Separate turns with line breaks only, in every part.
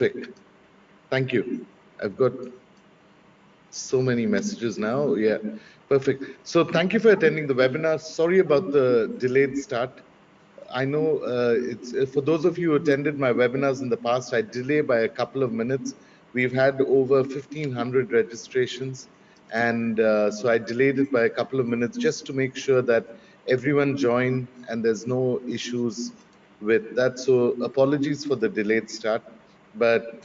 Perfect. Thank you. I've got so many messages now. Yeah, perfect. So thank you for attending the webinar. Sorry about the delayed start. I know it's for those of you who attended my webinars in the past, I delay by a couple of minutes. We've had over 1,500 registrations, and so I delayed it by a couple of minutes just to make sure that everyone joined and there's no issues with that. So apologies for the delayed start, but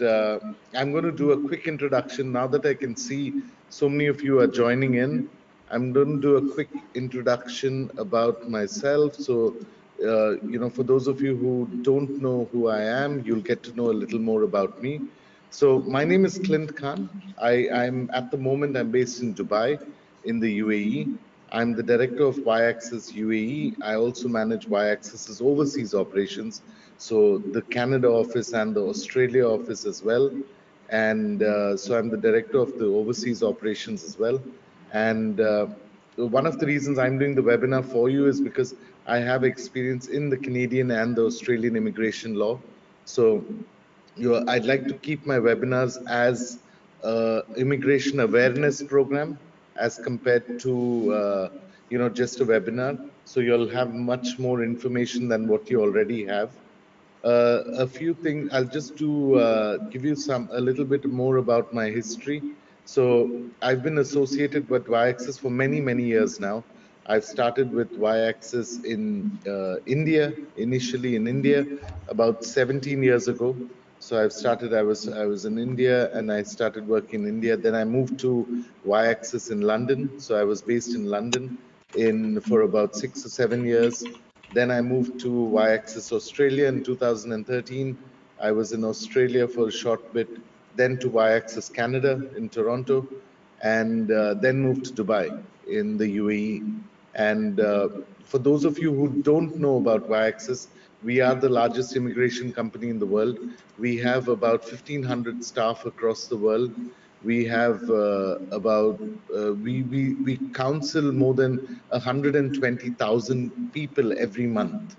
I'm going to do a quick introduction now that I can see so many of you are joining in. I'm going to do a quick introduction about myself. So for those of you who don't know who I am, you'll get to know a little more about me. So my name is Clint Khan. I'm at the moment, I'm based in Dubai in the UAE. I'm the director of Y-Axis UAE. I also manage Y-Axis's overseas operations, so the Canada office and the Australia office as well. And so I'm the director of the overseas operations as well. And one of the reasons I'm doing the webinar for you is because I have experience in the Canadian and the Australian immigration law. So I'd like to keep my webinars as immigration awareness program as compared to just a webinar. So you'll have much more information than what you already have. A few things I'll just do give you a little bit more about my history. So I've been associated with Y-Axis for many years now. I've started with Y-Axis in India, initially in India, about 17 years ago. So I was in India and I started working in India. Then I moved to Y-Axis in London. So I was based in London for about 6 or 7 years. Then I moved to Y-Axis Australia in 2013. I was in Australia for a short bit, then to Y-Axis Canada in Toronto, and then moved to Dubai in the UAE. And for those of you who don't know about Y-Axis, we are the largest immigration company in the world. We have about 1,500 staff across the world. We have we counsel more than 120,000 people every month.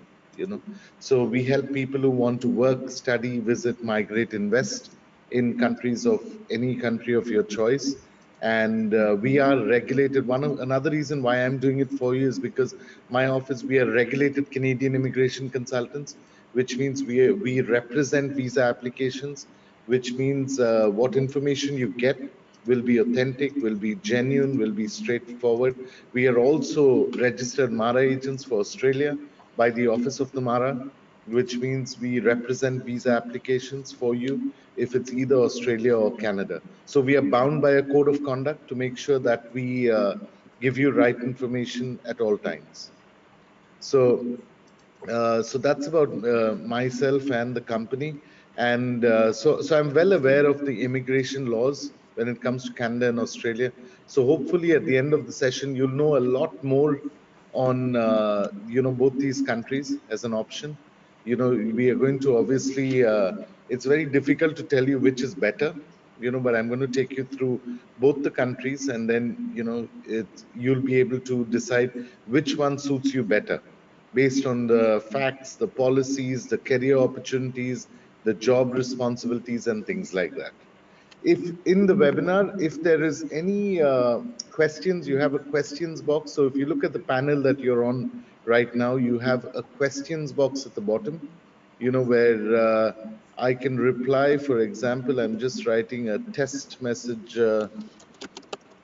So we help people who want to work, study, visit, migrate, invest in countries of any country of your choice. And we are regulated. Another reason why I'm doing it for you is because my office, we are regulated Canadian immigration consultants, which means we represent visa applications, which means what information you get will be authentic, will be genuine, will be straightforward. We are also registered MARA agents for Australia by the Office of the MARA, which means we represent visa applications for you if it's either Australia or Canada. So we are bound by a code of conduct to make sure that we give you right information at all times. So that's about myself and the company. And so I'm well aware of the immigration laws when it comes to Canada and Australia. So hopefully at the end of the session, you'll know a lot more on both these countries as an option. We are going to obviously, it's very difficult to tell you which is better, but I'm going to take you through both the countries, and then you'll be able to decide which one suits you better based on the facts, the policies, the career opportunities, the job responsibilities, and things like that. If in the webinar, if there is any questions, you have a questions box. So if you look at the panel that you're on right now, you have a questions box at the bottom, where I can reply. For example, I'm just writing a test message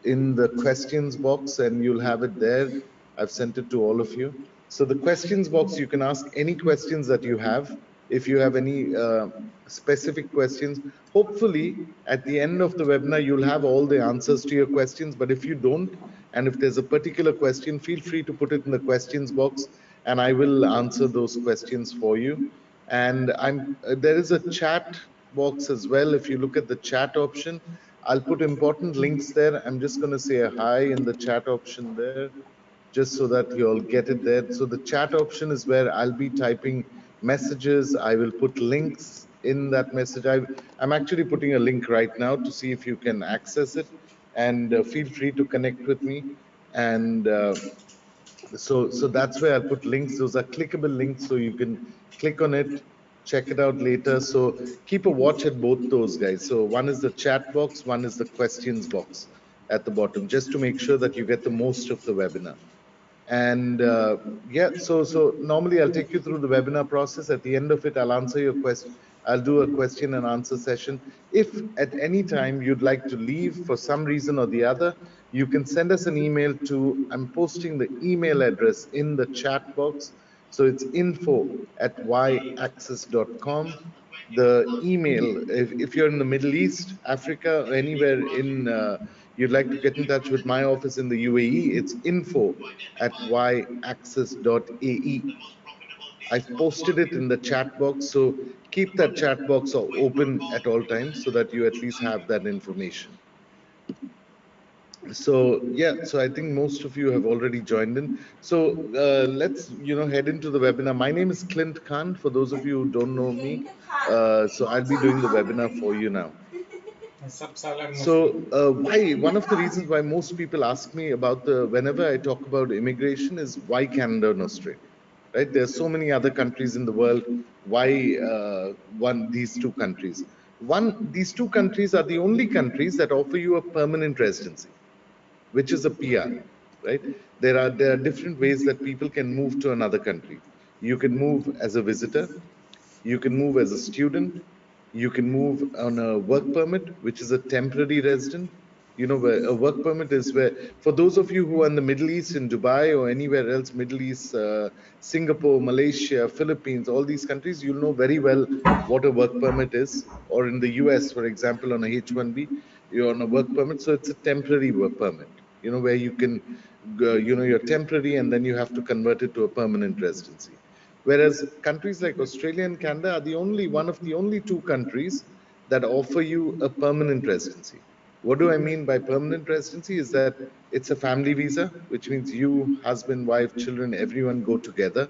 in the questions box, and you'll have it there. I've sent it to all of you. So the questions box, you can ask any questions that you have. If you have any specific questions, hopefully at the end of the webinar, you'll have all the answers to your questions. But if you don't, and if there's a particular question, feel free to put it in the questions box, and I will answer those questions for you. And there is a chat box as well. If you look at the chat option, I'll put important links there. I'm just going to say a hi in the chat option there, just so that you all get it there. So the chat option is where I'll be typing messages. I will put links in that message. I'm actually putting a link right now to see if you can access it, and feel free to connect with me. And so that's where I'll put links. Those are clickable links, so you can click on it check it out later. So keep a watch at both those, guys. So one is the chat box, one is the questions box at the bottom, just to make sure that you get the most of the webinar. And yeah, so normally I'll take you through the webinar process. At the end of it, I'll answer your question. I'll do a question and answer session. If at any time you'd like to leave for some reason or the other, you can send us an email to, I'm posting the email address in the chat box. So it's info@yaccess.com. The email, if you're in the Middle East, Africa, or anywhere in, you'd like to get in touch with my office in the UAE, it's info@yaccess.ae. I've posted it in the chat box, so keep that chat box open at all times so that you at least have that information. So yeah, so I think most of you have already joined in. So let's head into the webinar. My name is Clint Khan. For those of you who don't know me, so I'll be doing the webinar for you now. So why, one of the reasons why most people ask me about whenever I talk about immigration is why Canada and Australia, right? There are so many other countries in the world. Why these two countries? These two countries are the only countries that offer you a permanent residency, which is a PR, right? There are different ways that people can move to another country. You can move as a visitor, you can move as a student, you can move on a work permit, which is a temporary resident. Where a work permit is where, for those of you who are in the Middle East, in Dubai or anywhere else, Middle East, Singapore, Malaysia, Philippines, all these countries, you'll know very well what a work permit is. Or in the US, for example, on a H-1B, you're on a work permit. So it's a temporary work permit, where you can, you're temporary and then you have to convert it to a permanent residency. Whereas countries like Australia and Canada are one of the only two countries that offer you a permanent residency. What do I mean by permanent residency? Is that it's a family visa, which means you, husband, wife, children, everyone go together.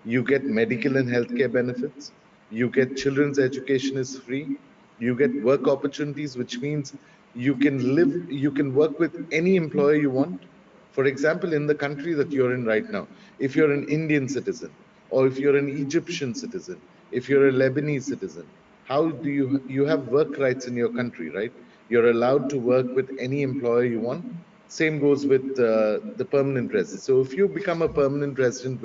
You get medical and healthcare benefits. You get children's education is free. You get work opportunities, which means you can work with any employer you want. For example, in the country that you're in right now, if you're an Indian citizen, or if you're an Egyptian citizen, if you're a Lebanese citizen, how do you have work rights in your country, right? You're allowed to work with any employer you want. Same goes with the permanent resident. So if you become a permanent resident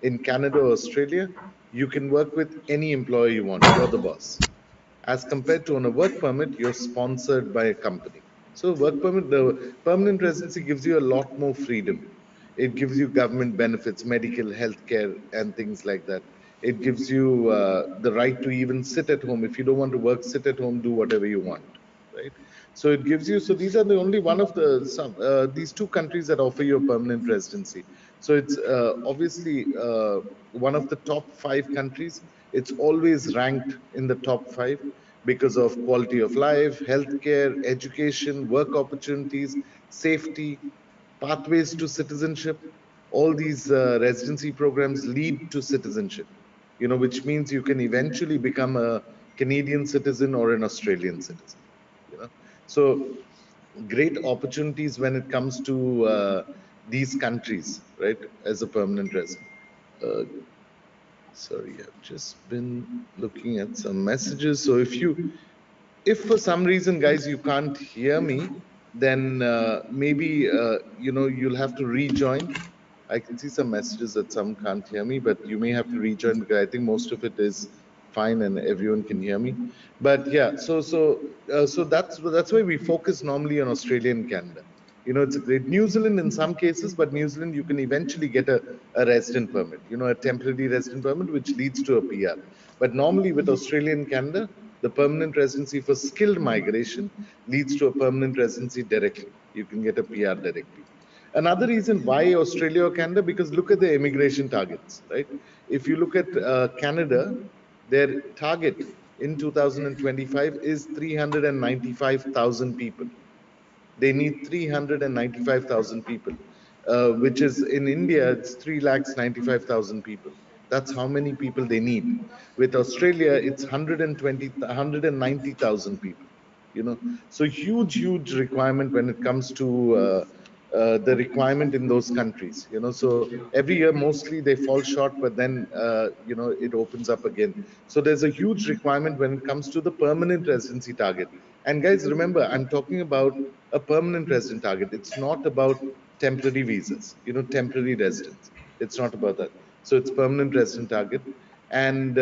in Canada or Australia, you can work with any employer you want. You're the boss. As compared to on a work permit, you're sponsored by a company. So the permanent residency gives you a lot more freedom. It gives you government benefits, medical, healthcare, and things like that. It gives you the right to even sit at home. If you don't want to work, sit at home, do whatever you want, right? So it gives you. So these are the only one of these two countries that offer you a permanent residency. So it's obviously one of the top 5 countries. It's always ranked in the top 5 because of quality of life, healthcare, education, work opportunities, safety, pathways to citizenship. All these residency programs lead to citizenship, which means you can eventually become a Canadian citizen or an Australian citizen. So great opportunities when it comes to these countries, right, as a permanent resident. Sorry, I've just been looking at some messages. So if for some reason, guys, you can't hear me, then maybe you'll have to rejoin. I can see some messages that some can't hear me, but you may have to rejoin because I think most of it is fine and everyone can hear me. But yeah, so that's why we focus normally on Australia and Canada. It's a great New Zealand in some cases, but New Zealand you can eventually get a resident permit, a temporary resident permit, which leads to a PR. But normally with Australia and Canada, the permanent residency for skilled migration leads to a permanent residency directly. You can get a PR directly. Another reason why Australia or Canada, because look at the immigration targets, right? If you look at Canada, their target in 2025 is 395,000 people. They need 395,000 people, which is in India, it's 3,95,000 people. That's how many people they need. With Australia, it's 190,000 people. So huge requirement when it comes to the requirement in those countries. So every year mostly they fall short, but then it opens up again. So there's a huge requirement when it comes to the permanent residency target. And guys, remember, I'm talking about a permanent resident target. It's not about temporary visas, temporary residence. It's not about that. So it's permanent resident target. And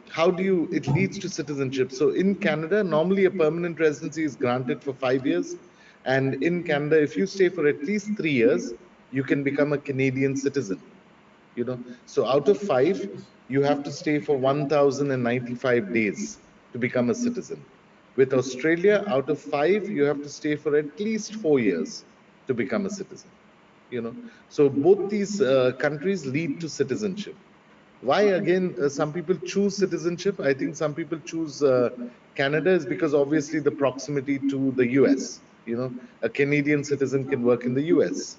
how do you, it leads to citizenship. So in Canada, normally a permanent residency is granted for 5 years. And in Canada, if you stay for at least 3 years, you can become a Canadian citizen. So out of 5, you have to stay for 1,095 days to become a citizen. With Australia, out of 5, you have to stay for at least 4 years to become a citizen. So both these countries lead to citizenship. Why again some people choose citizenship? I think some people choose Canada is because obviously the proximity to the US. A Canadian citizen can work in the US.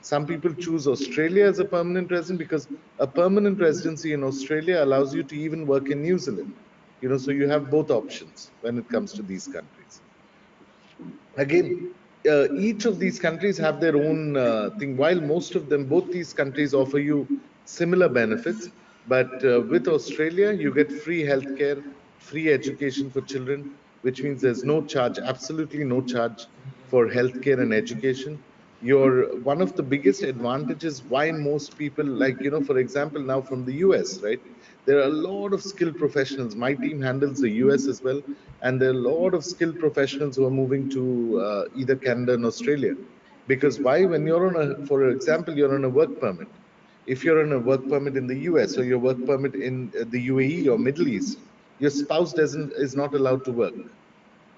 Some people choose Australia as a permanent resident because a permanent residency in Australia allows you to even work in New Zealand. So you have both options when it comes to these countries. Again, each of these countries have their own thing. While most of them, both these countries offer you similar benefits, but with Australia, you get free healthcare, free education for children, which means there's no charge, absolutely no charge for healthcare and education. One of the biggest advantages why most people, like, for example, now from the US, right? There are a lot of skilled professionals. My team handles the US as well, and there are a lot of skilled professionals who are moving to either Canada and Australia. Because why? When you're on a, for example, you're on a work permit. If you're on a work permit in the US or your work permit in the UAE or Middle East, your spouse is not allowed to work.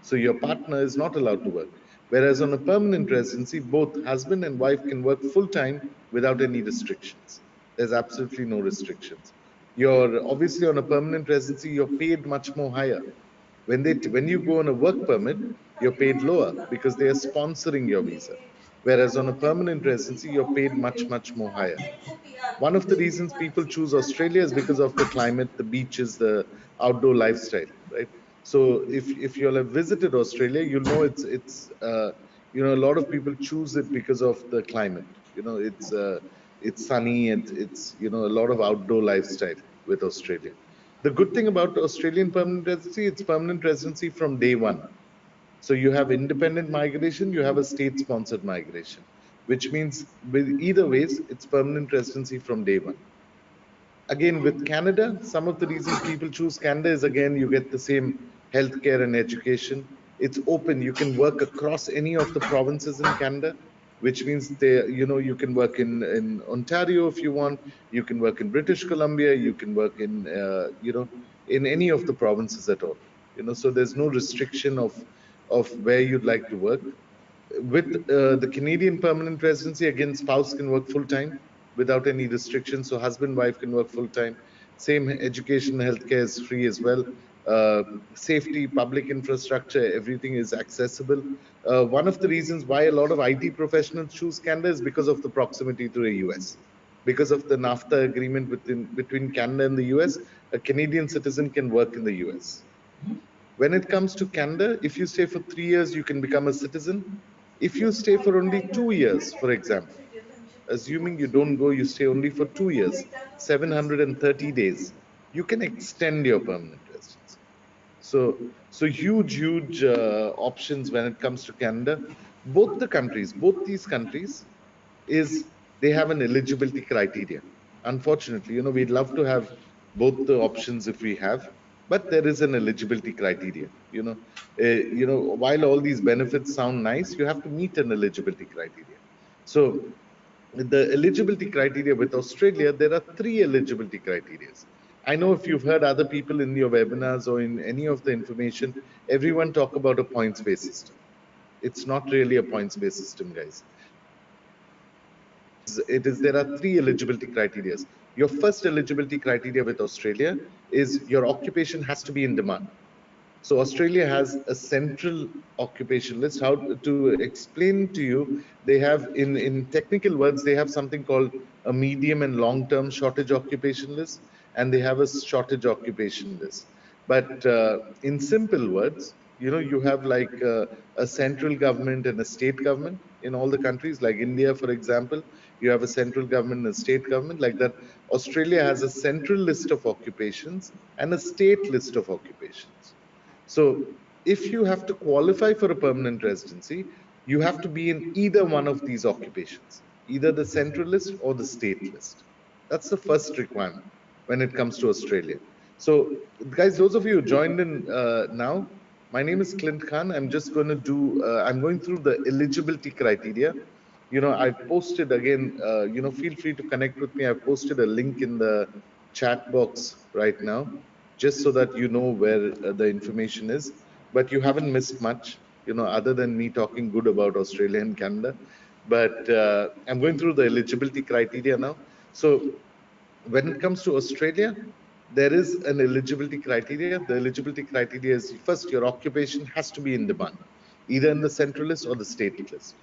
So your partner is not allowed to work. Whereas on a permanent residency, both husband and wife can work full time without any restrictions. There's absolutely no restrictions. You're obviously on a permanent residency, you're paid much more higher. When you go on a work permit, you're paid lower because they are sponsoring your visa. Whereas on a permanent residency, you're paid much more higher. One of the reasons people choose Australia is because of the climate, the beaches, the outdoor lifestyle, right? So if you'll have visited Australia, you'll know a lot of people choose it because of the climate. It's sunny and it's a lot of outdoor lifestyle with Australia. The good thing about Australian permanent residency, it's permanent residency from day one. So you have independent migration, you have a state-sponsored migration, which means with either ways, it's permanent residency from day one. Again, with Canada, some of the reasons people choose Canada is, again, you get the same healthcare and education. It's open. You can work across any of the provinces in Canada, which means you can work in Ontario if you want. You can work in British Columbia. You can work in in any of the provinces at all. So there's no restriction of where you'd like to work. With the Canadian permanent residency, again, spouse can work full time without any restrictions. So husband, wife can work full time. Same education, healthcare is free as well. Safety, public infrastructure, everything is accessible. One of the reasons why a lot of IT professionals choose Canada is because of the proximity to the US. Because of the NAFTA agreement between Canada and the US, a Canadian citizen can work in the US. When it comes to Canada, if you stay for 3 years, you can become a citizen. If you stay for only 2 years, for example, assuming you don't go, you stay only for 2 years, 730 days, you can extend your permanent residency. So huge options when it comes to Canada. Both these countries, they have an eligibility criteria. Unfortunately, we'd love to have both the options if we have, but there is an eligibility criteria. While all these benefits sound nice, you have to meet an eligibility criteria. So the eligibility criteria with Australia, there are 3 eligibility criteria. I know if you've heard other people in your webinars or in any of the information, everyone talk about a points-based system. It's not really a points-based system, guys. There are 3 eligibility criteria. Your first eligibility criteria with Australia is your occupation has to be in demand. So Australia has a central occupation list. How to explain to you, they have in technical words, they have something called a medium and long-term shortage occupation list, and they have a shortage occupation list. But in simple words, You have like a central government and a state government in all the countries. Like India, for example, you have a central government and a state government. Like that, Australia has a central list of occupations and a state list of occupations. So if you have to qualify for a permanent residency, you have to be in either one of these occupations, either the central list or the state list. That's the first requirement when it comes to Australia. So, guys, those of you who joined in now, my name is Clint Khan. I'm just going to do, I'm going through the eligibility criteria. I've posted again, feel free to connect with me. I've posted a link in the chat box right now, just so that you know where the information is. But you haven't missed much, other than me talking good about Australia and Canada. But I'm going through the eligibility criteria now. So when it comes to Australia, there is an eligibility criteria. The eligibility criteria is, first, your occupation has to be in demand, either in the central list or the state list.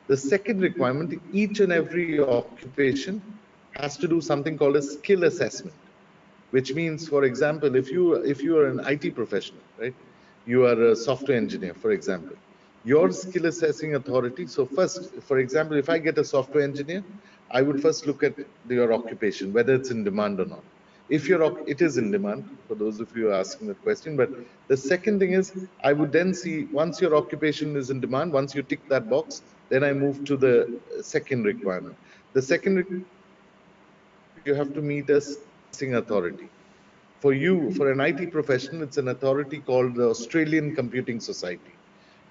The second requirement, each and every occupation has to do something called a skill assessment, which means, for example, if you are an IT professional, right? You are a software engineer, for example. Your skill assessing authority. So first, for example, if I get a software engineer, I would first look at your occupation, whether it's in demand or not. If it is in demand, for those of you asking that question. But the second thing is, I would then see, once your occupation is in demand, once you tick that box, then I move to the second requirement. The second requirement is, you have to meet a skill assessing authority. For you, for an IT professional, it's an authority called the Australian Computing Society.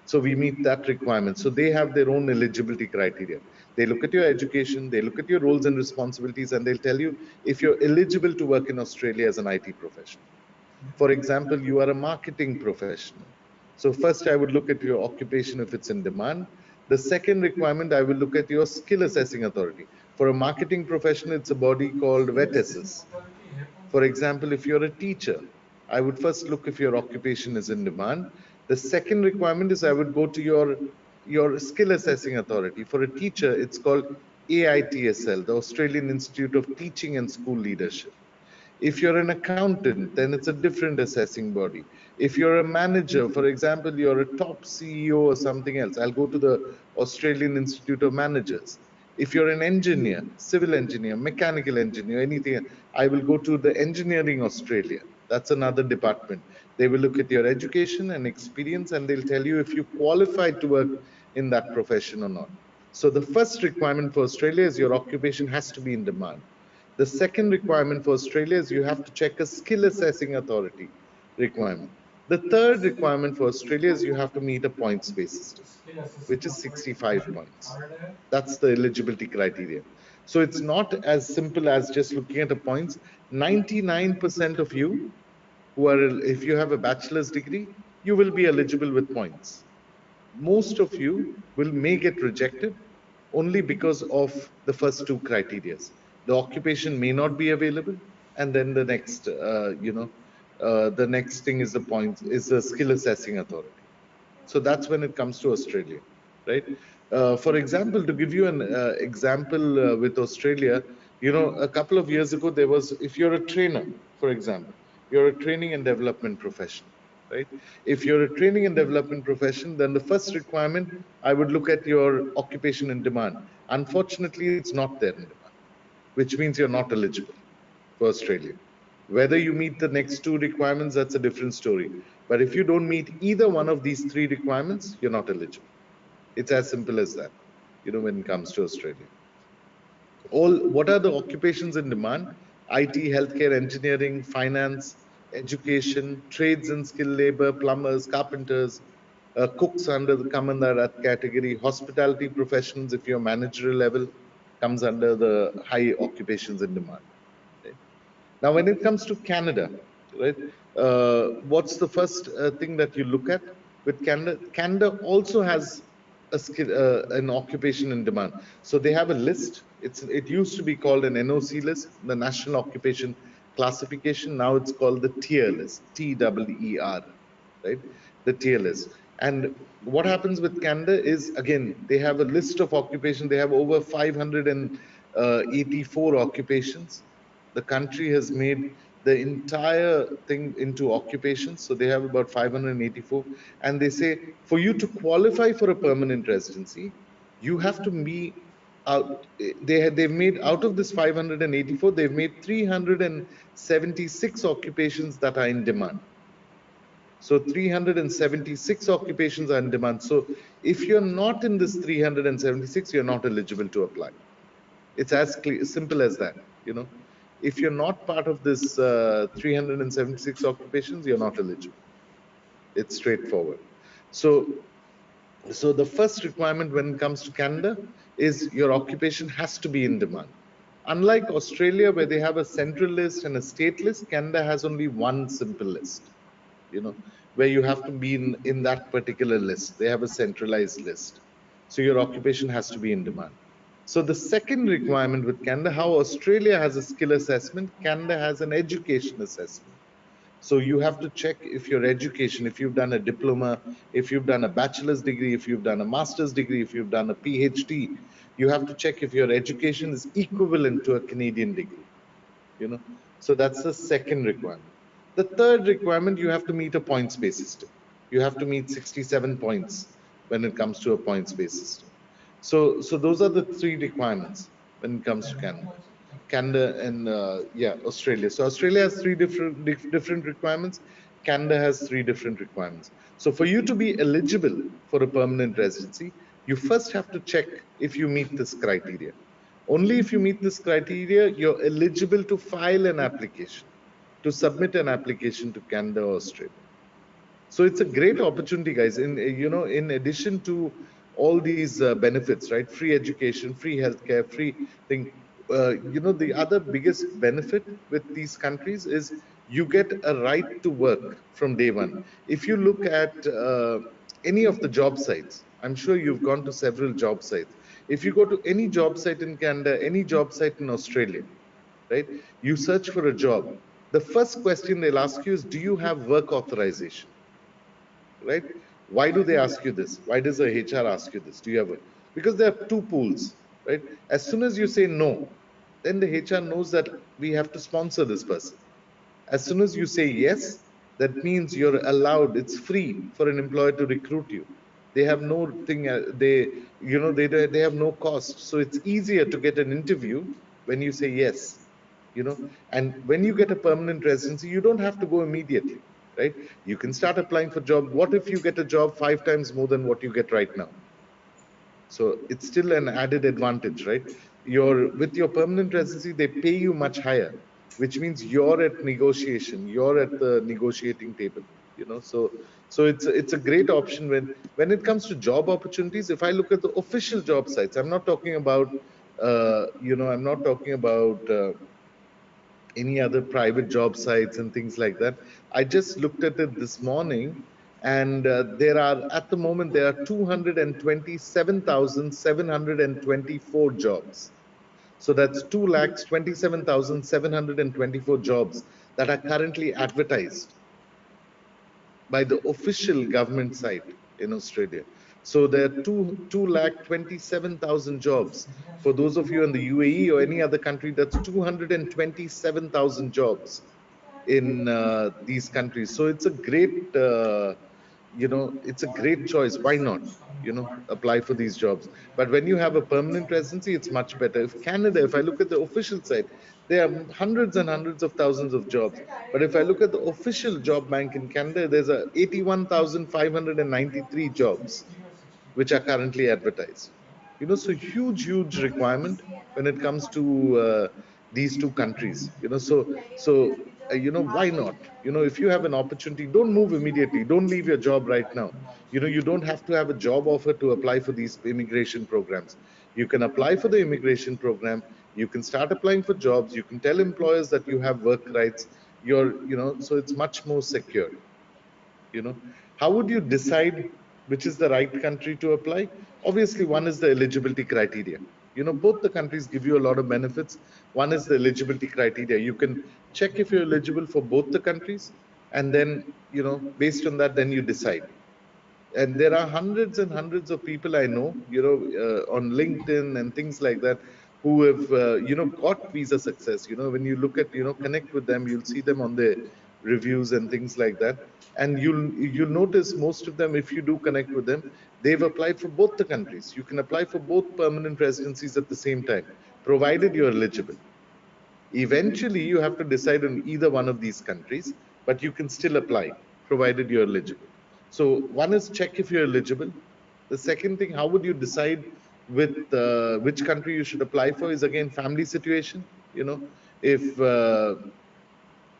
So we meet that requirement. So they have their own eligibility criteria. They look at your education, they look at your roles and responsibilities, and they'll tell you if you're eligible to work in Australia as an IT professional. For example, you are a marketing professional. So first I would look at your occupation if it's in demand. The second requirement, I will look at your skill assessing authority. For a marketing professional, it's a body called VETSS. For example, if you're a teacher, I would first look if your occupation is in demand. The second requirement is I would go to your skill assessing authority. For a teacher, it's called AITSL, the Australian Institute of Teaching and School Leadership. If you're an accountant, then it's a different assessing body. If you're a manager, for example, you're a top CEO or something else, I'll go to the Australian Institute of Managers. If you're an engineer, civil engineer, mechanical engineer, anything, I will go to the Engineering Australia. That's another department. They will look at your education and experience, and they'll tell you if you qualify to work in that profession or not. So the first requirement for Australia is your occupation has to be in demand. The second requirement for Australia is you have to check a skill assessing authority requirement. The third requirement for Australia is you have to meet a points-based system, which is 65 points. That's the eligibility criteria. So it's not as simple as just looking at the points. 99% of you who are, if you have a bachelor's degree, you will be eligible with points. Most of you may get rejected only because of the first two criteria. The occupation may not be available, and then the next, the next thing is the skill assessing authority. So that's when it comes to Australia, right? For example, to give you an example with Australia, a couple of years ago, there was, if you're a trainer, for example, you're a training and development professional, right? If you're a training and development profession, then the first requirement, I would look at your occupation in demand. Unfortunately, it's not there in demand, which means you're not eligible for Australia. Whether you meet the next two requirements, that's a different story. But if you don't meet either one of these three requirements, you're not eligible. It's as simple as that, when it comes to Australia. What are the occupations in demand? IT, healthcare, engineering, finance, education, trades and skilled labor, plumbers, carpenters, cooks come under that category. Hospitality professions, if you're managerial level, comes under the high occupations in demand. Right? Now, when it comes to Canada, right, what's the first thing that you look at with Canada? Canada also has a skill, an occupation in demand. So they have a list. It used to be called an NOC list, the National Occupation Classification. Now it's called the tier list, TEER, right? The tier list. And what happens with Canada is, again, they have a list of occupation. They have over 584 occupations. The country has made the entire thing into occupations. So they have about 584, and they say for you to qualify for a permanent residency, you have to meet out. They've made out of this 584, they've made 376 occupations that are in demand. So 376 occupations are in demand. So if you're not in this 376, you're not eligible to apply. It's as simple as that. You know, if you're not part of this 376 occupations, you're not eligible. It's straightforward. So the first requirement when it comes to Canada is your occupation has to be in demand. Unlike Australia, where they have a central list and a state list, Canada has only one simple list, where you have to be in that particular list. They have a centralized list. So your occupation has to be in demand. So the second requirement with Canada, how Australia has a skill assessment, Canada has an education assessment. So you have to check if your education, if you've done a diploma, if you've done a bachelor's degree, if you've done a master's degree, if you've done a PhD, you have to check if your education is equivalent to a Canadian degree. So that's the second requirement. The third requirement, you have to meet a points-based system. You have to meet 67 points when it comes to a points-based system. So those are the three requirements when it comes to Canada and Australia. So Australia has three different requirements. Canada has three different requirements. So for you to be eligible for a permanent residency, you first have to check if you meet this criteria. Only if you meet this criteria, you're eligible to file an application, to submit an application to Canada or Australia. So it's a great opportunity, guys. In addition to all these benefits, right? Free education, free healthcare, free thing. The other biggest benefit with these countries is you get a right to work from day one. If you look at any of the job sites, I'm sure you've gone to several job sites. If you go to any job site in Canada, any job site in Australia, right? You search for a job. The first question they'll ask you is, do you have work authorization? Right? Why do they ask you this? Why does the HR ask you this? Do you have a, because there are two pools, right? As soon as you say no, then the HR knows that we have to sponsor this person. As soon as you say yes, that means you're allowed, it's free for an employer to recruit you. They have no thing, they have no cost. So it's easier to get an interview when you say yes, and when you get a permanent residency, you don't have to go immediately, right? You can start applying for job. What if you get a job 5 times more than what you get right now? So it's still an added advantage, right? With your permanent residency, they pay you much higher, which means you're at negotiation, you're at the negotiating table, so it's a great option when it comes to job opportunities. If I look at the official job sites, I'm not talking about any other private job sites and things like that. I just looked at it this morning, and at the moment, there are 227,724 jobs. So that's 2,27,724 jobs that are currently advertised by the official government site in Australia. So there are 2,27,000 jobs. For those of you in the UAE or any other country, that's 227,000 jobs in these countries. So it's a great, it's a great choice. Why not, apply for these jobs? But when you have a permanent residency, it's much better. If I look at the official site, there are hundreds and hundreds of thousands of jobs. But if I look at the official job bank in Canada, there's 81,593 jobs which are currently advertised. So huge requirement when it comes to these two countries. Why not? If you have an opportunity, don't move immediately. Don't leave your job right now. You don't have to have a job offer to apply for these immigration programs. You can apply for the immigration program. You can start applying for jobs. You can tell employers that you have work rights. So it's much more secure. How would you decide which is the right country to apply? Obviously, one is the eligibility criteria. Both the countries give you a lot of benefits. One is the eligibility criteria. You can check if you're eligible for both the countries, and then, based on that, then you decide. And there are hundreds and hundreds of people I know, on LinkedIn and things like that, who have got visa success. When you look at, connect with them, you'll see them on their reviews and things like that. And you'll notice most of them, if you do connect with them, they've applied for both the countries. You can apply for both permanent residencies at the same time, provided you're eligible. Eventually, you have to decide on either one of these countries, but you can still apply, provided you're eligible. So one is check if you're eligible. The second thing, how would you decide with which country you should apply for, is again family situation. If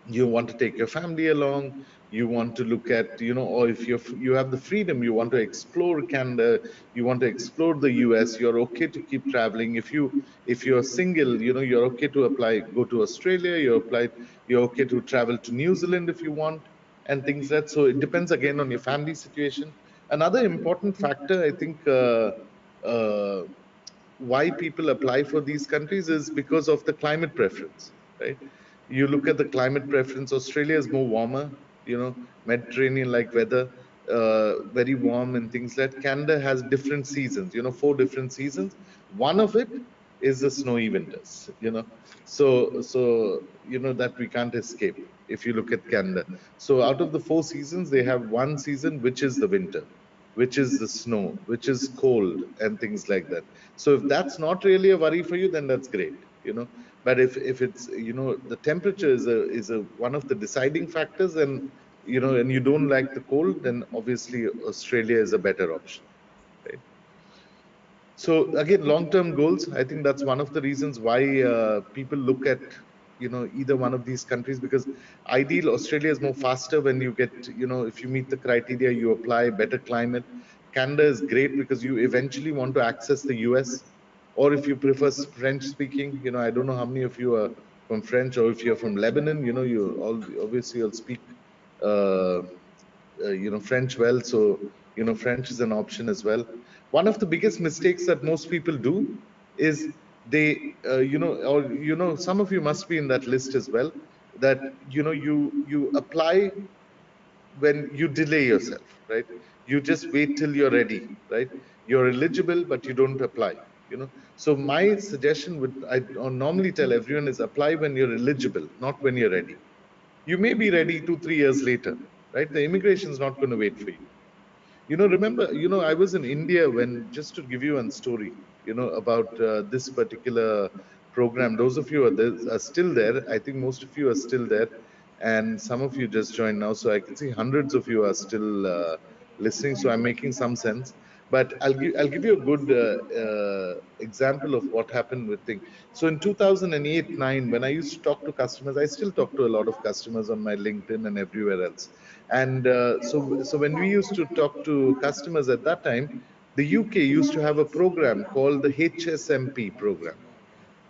you want to take your family along, you want to look at, or if you have the freedom, you want to explore Canada, you want to explore the US, you're okay to keep traveling. If you're single, you're okay to apply, go to Australia, you're okay to travel to New Zealand if you want, and things like that. So it depends again on your family situation. Another important factor, I think, uh, why people apply for these countries is because of the climate preference, right? You look at the climate preference. Australia is more warmer, Mediterranean like weather, very warm and things like that. Canada has different seasons, 4 different seasons. One of it is the snowy winters, so that we can't escape if you look at Canada. So out of the 4 seasons, they have one season which is the winter, which is the snow, which is cold and things like that. So if that's not really a worry for you, then that's great. But if it's, the temperature is a one of the deciding factors, and you don't like the cold, then obviously Australia is a better option, right? So again, long-term goals, I think that's one of the reasons why people look at, either one of these countries, because ideal, Australia is more faster when you get, if you meet the criteria, you apply. Better climate. Canada is great because you eventually want to access the US, or if you prefer French speaking, I don't know how many of you are from French, or if you're from Lebanon, you all obviously you'll speak uh, French well. So, French is an option as well. One of the biggest mistakes that most people do is or some of you must be in that list as well, that, you apply when you delay yourself, right? You just wait till you're ready, right? You're eligible, but you don't apply. So my suggestion I normally tell everyone is apply when you're eligible, not when you're ready. You may be ready 2-3 years later, right? The immigration is not going to wait for you. Remember, I was in India when, just to give you one story, about this particular program. Those of you are still there. I think most of you are still there, and some of you just joined now. So I can see hundreds of you are still listening. So I'm making some sense. But I'll give you a good example of what happened with things. So in 2008-9, when I used to talk to customers, I still talk to a lot of customers on my LinkedIn and everywhere else. And so when we used to talk to customers at that time, the UK used to have a program called the HSMP program,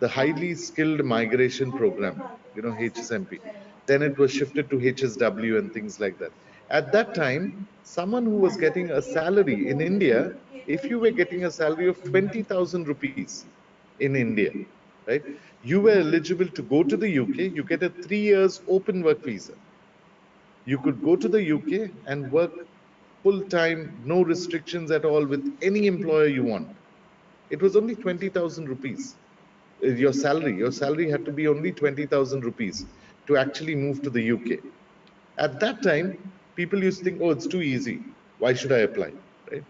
the Highly Skilled Migration Program, HSMP. Then it was shifted to HSW and things like that. At that time, someone who was getting a salary in India, if you were getting a salary of 20,000 rupees in India, right, you were eligible to go to the UK. You get a 3 years open work visa. You could go to the UK and work full time, no restrictions at all, with any employer you want. It was only 20,000 rupees. Your salary had to be only 20,000 rupees to actually move to the UK. At that time, people used to think, oh, it's too easy. Why should I apply? Right?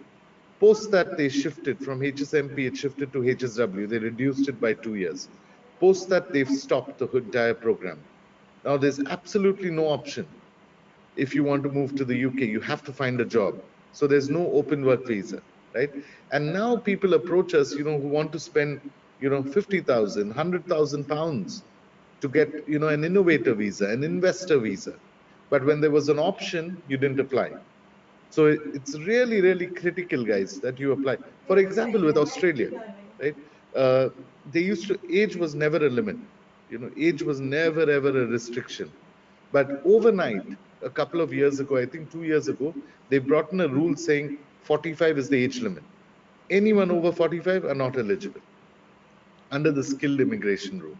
Post that, they shifted from HSMP, it shifted to HSW. They reduced it by 2 years. Post that, they've stopped the entire program. Now there's absolutely no option. If you want to move to the UK, you have to find a job. So there's no open work visa, right? And now people approach us, who want to spend, 50,000, 100,000 pounds to get, an innovator visa, an investor visa. But when there was an option, you didn't apply. So it's really, really critical, guys, that you apply. For example, with Australia, right? Age was never a limit. Age was never, ever a restriction. But overnight, a couple of years ago, I think 2 years ago, they brought in a rule saying 45 is the age limit. Anyone over 45 are not eligible under the skilled immigration rule.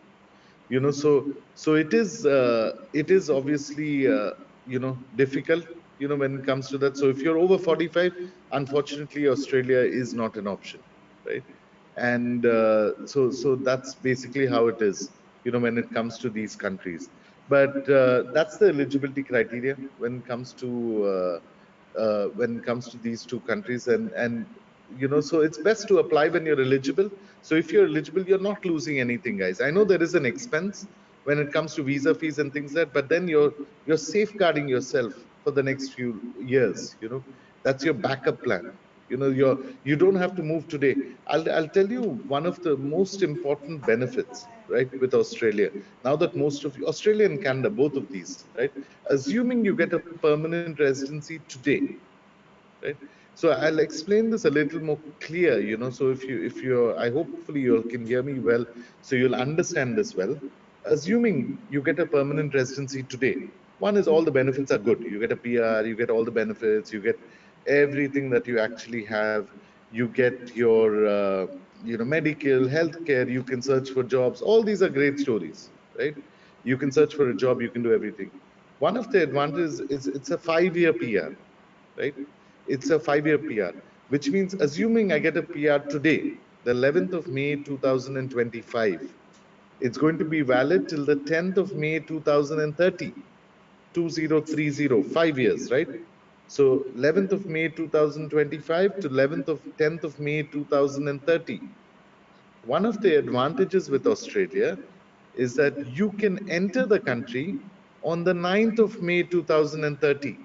So it is obviously difficult when it comes to that. So if you're over 45, unfortunately Australia is not an option, right? And so that's basically how it is, when it comes to these countries. But that's the eligibility criteria when it comes to these two countries. And so it's best to apply when you're eligible. So if you're eligible, you're not losing anything, guys. I know there is an expense when it comes to visa fees and things like that, but then you're safeguarding yourself for the next few years. That's your backup plan. You don't have to move today. I'll tell you one of the most important benefits, right, with Australia. Now that most of you, Australia and Canada, both of these, right, assuming you get a permanent residency today, right? So I'll explain this a little more clear. So if you're, I hopefully you can hear me well, so you'll understand this well. Assuming you get a permanent residency today, one is all the benefits are good. You get a PR, you get all the benefits, you get everything that you actually have. You get your medical, healthcare. You can search for jobs. All these are great stories, right? You can search for a job. You can do everything. One of the advantages is it's a 5-year PR, right? It's a 5-year PR, which means assuming I get a PR today, the 11th of May 2025, it's going to be valid till the 10th of May 2030, 2030, 5 years, right? So 11th of May 2025 to 10th of May 2030. One of the advantages with Australia is that you can enter the country on the 9th of May 2030.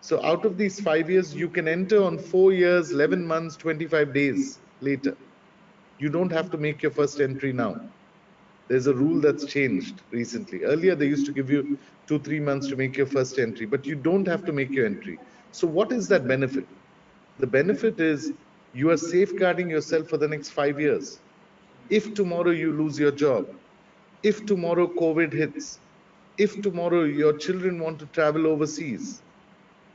So out of these 5 years, you can enter on 4 years, 11 months, 25 days later. You don't have to make your first entry now. There's a rule that's changed recently. Earlier, they used to give you 2-3 months to make your first entry, but you don't have to make your entry. So what is that benefit? The benefit is you are safeguarding yourself for the next 5 years. If tomorrow you lose your job, if tomorrow COVID hits, if tomorrow your children want to travel overseas,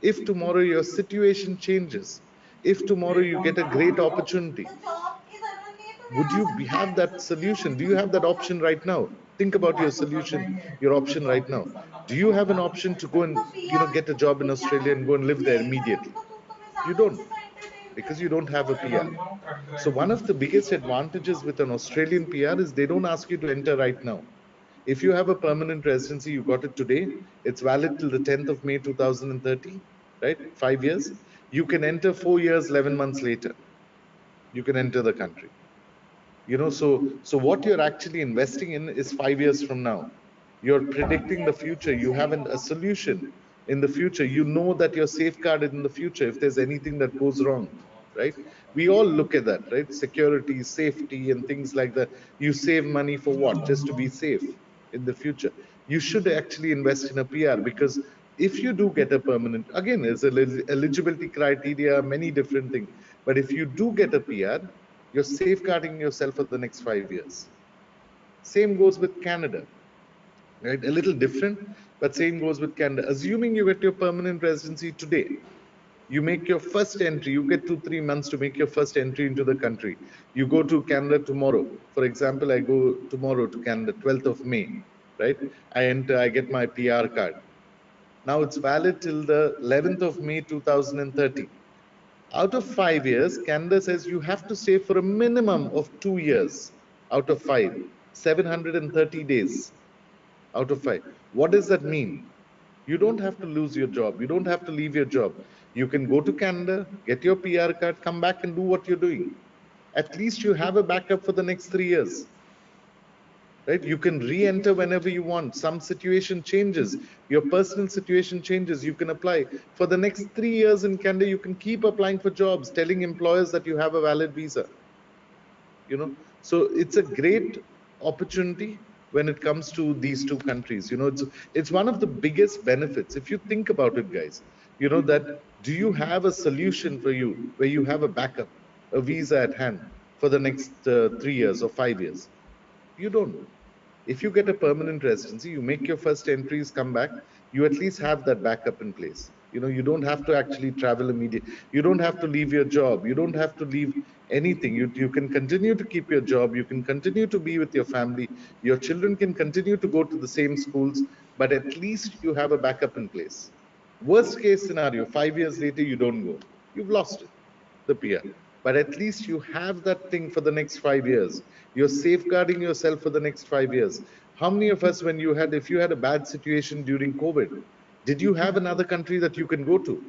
if tomorrow your situation changes, if tomorrow you get a great opportunity, would you have that solution? Do you have that option right now? Think about your solution, your option right now. Do you have an option to go and get a job in Australia and go and live there immediately? You don't, because you don't have a PR. So one of the biggest advantages with an Australian PR is they don't ask you to enter right now. If you have a permanent residency, you got it today, it's valid till the 10th of May 2030, right? 5 years. You can enter 4 years, 11 months later. You can enter the country. So what you're actually investing in is 5 years from now. You're predicting the future. You have a solution in the future. You know that you're safeguarded in the future if there's anything that goes wrong, right? We all look at that, right? Security, safety, and things like that. You save money for what? Just to be safe in the future. You should actually invest in a PR, because if you do get a permanent, again, there's eligibility criteria, many different things. But if you do get a PR, you're safeguarding yourself for the next 5 years. Same goes with Canada, right? A little different, but same goes with Canada. Assuming you get your permanent residency today, you make your first entry, you get 2-3 months to make your first entry into the country. You go to Canada tomorrow. For example, I go tomorrow to Canada, 12th of May, right? I enter, I get my PR card. Now it's valid till the 11th of May 2030. Out of 5 years, Canada says you have to stay for a minimum of 2 years out of 5, 730 days out of 5. What does that mean? You don't have to lose your job. You don't have to leave your job. You can go to Canada, get your PR card, come back and do what you're doing. At least you have a backup for the next 3 years. Right? You can re-enter whenever you want. Some situation changes, your personal situation changes, you can apply. For the next 3 years in Canada, you can keep applying for jobs, telling employers that you have a valid visa. So it's a great opportunity when it comes to these two countries. It's one of the biggest benefits. If you think about it, guys, that do you have a solution for you where you have a backup, a visa at hand for the next 3 years or 5 years? You don't. If you get a permanent residency, you make your first entries, come back, you at least have that backup in place. You don't have to actually travel immediately. You don't have to leave your job. You don't have to leave anything. You can continue to keep your job. You can continue to be with your family. Your children can continue to go to the same schools, but at least you have a backup in place. Worst case scenario, 5 years later, you don't go. You've lost it, the PR. but at least you have that thing for the next 5 years. You're safeguarding yourself for the next 5 years. How many of us, if you had a bad situation during COVID, did you have another country that you can go to,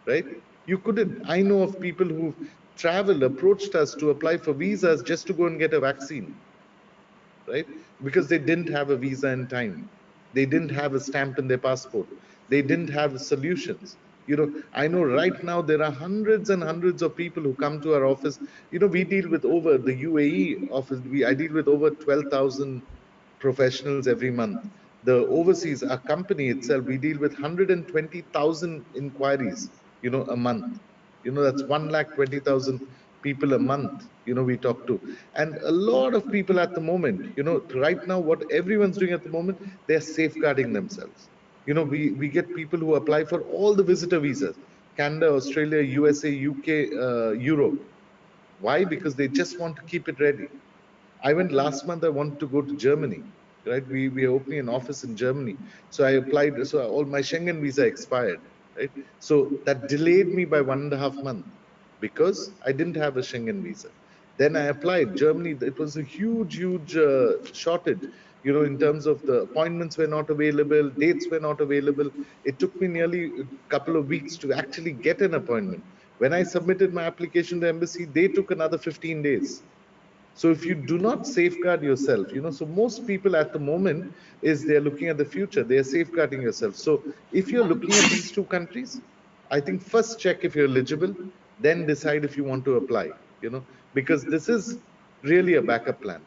right? You couldn't. I know of people who've traveled, approached us to apply for visas just to go and get a vaccine, right? Because they didn't have a visa in time. They didn't have a stamp in their passport. They didn't have solutions. I know right now there are hundreds and hundreds of people who come to our office. We deal with over the UAE office. I deal with over 12,000 professionals every month. The overseas, our company itself, we deal with 120,000 inquiries, a month. That's 120,000 people a month, we talk to. And a lot of people at the moment, right now, what everyone's doing at the moment, they're safeguarding themselves. We get people who apply for all the visitor visas, Canada, Australia, USA, UK, Europe. Why? Because they just want to keep it ready. I went last month. I wanted to go to Germany, right? We are opening an office in Germany, so I applied. So all my Schengen visa expired, right? So that delayed me by 1.5 months because I didn't have a Schengen visa. Then I applied Germany. It was a huge shortage, in terms of the appointments were not available, dates were not available. It took me nearly a couple of weeks to actually get an appointment. When I submitted my application to the embassy, they took another 15 days. So if you do not safeguard yourself, so most people at the moment is they're looking at the future, they're safeguarding yourself. So if you're looking at these two countries, I think first check if you're eligible, then decide if you want to apply, because this is really a backup plan.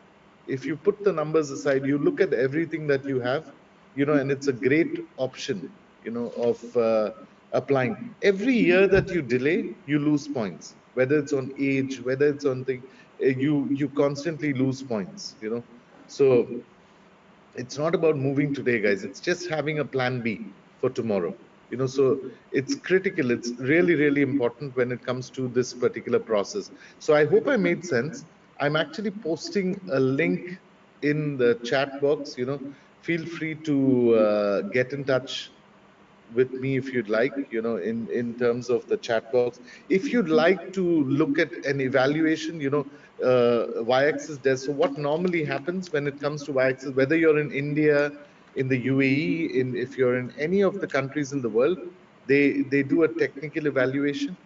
If you put the numbers aside, you look at everything that you have, and it's a great option, of applying. Every year that you delay, you lose points, whether it's on age, whether it's on thing, you constantly lose points, so it's not about moving today, guys. It's just having a plan B for tomorrow, so it's critical. It's really, really important when it comes to this particular process. So I hope I made sense. I'm actually posting a link in the chat box. Feel free to get in touch with me if you'd like, in terms of the chat box. If you'd like to look at an evaluation, y-axis does. So what normally happens when it comes to y-axis, whether you're in India, in the UAE, if you're in any of the countries in the world, they do a technical evaluation,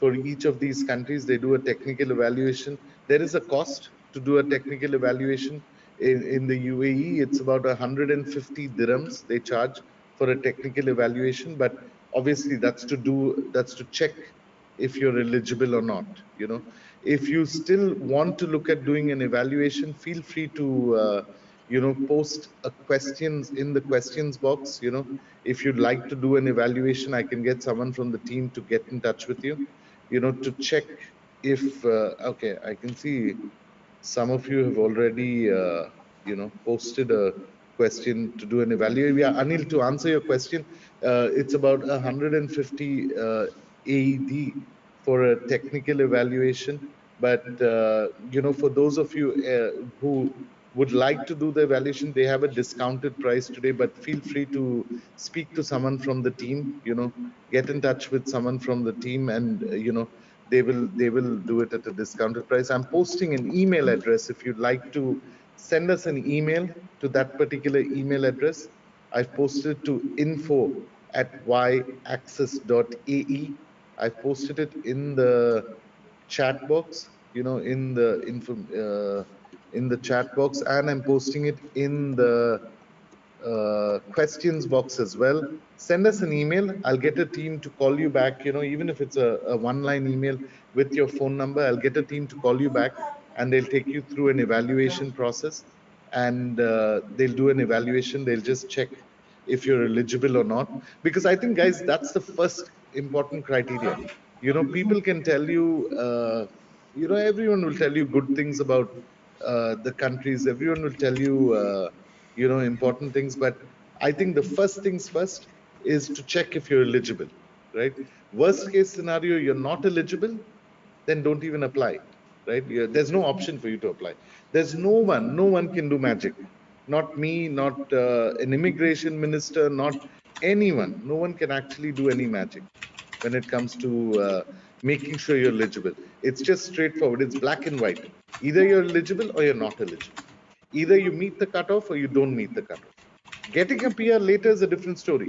for each of these countries. They do a technical evaluation. There is a cost to do a technical evaluation. In the UAE, it's about 150 dirhams they charge for a technical evaluation, but obviously that's to check if you're eligible or not. If you still want to look at doing an evaluation, feel free to post a questions in the questions box. If you'd like to do an evaluation, I can get someone from the team to get in touch with you, to check if okay, I can see some of you have already posted a question to do an evaluation. Yeah, Anil, to answer your question, it's about 150 AED for a technical evaluation. But for those of you who would like to do the evaluation, they have a discounted price today. But feel free to speak to someone from the team. Get in touch with someone from the team, and they will do it at a discounted price. I'm posting an email address if you'd like to send us an email to that particular email address. I've posted to info@yaccess.ae. I've posted it in the chat box, in the chat box, and I'm posting it in the questions box as well. Send us an email. I'll get a team to call you back, even if it's a one-line email with your phone number. I'll get a team to call you back, and they'll take you through an evaluation process, and they'll do an evaluation. They'll just check if you're eligible or not, because I think, guys, that's the first important criteria. People can tell you, everyone will tell you good things about the countries. Everyone will tell you important things, but I think the first things first is to check if you're eligible, right? Worst case scenario, you're not eligible, then don't even apply, right? There's no option for you to apply. There's no one can do magic. Not me, not an immigration minister, not anyone. No one can actually do any magic when it comes to making sure you're eligible. It's just straightforward. It's black and white. Either you're eligible or you're not eligible. Either you meet the cutoff or you don't meet the cutoff. Getting a PR later is a different story.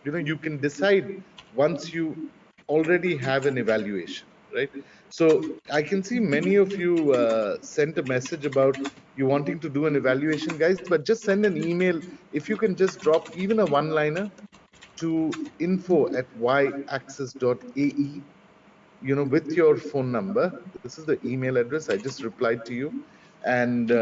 You can decide once you already have an evaluation, right? So I can see many of you sent a message about you wanting to do an evaluation, guys, but just send an email. If you can just drop even a one-liner to info@yaccess.ae, with your phone number. This is the email address. I just replied to you. And,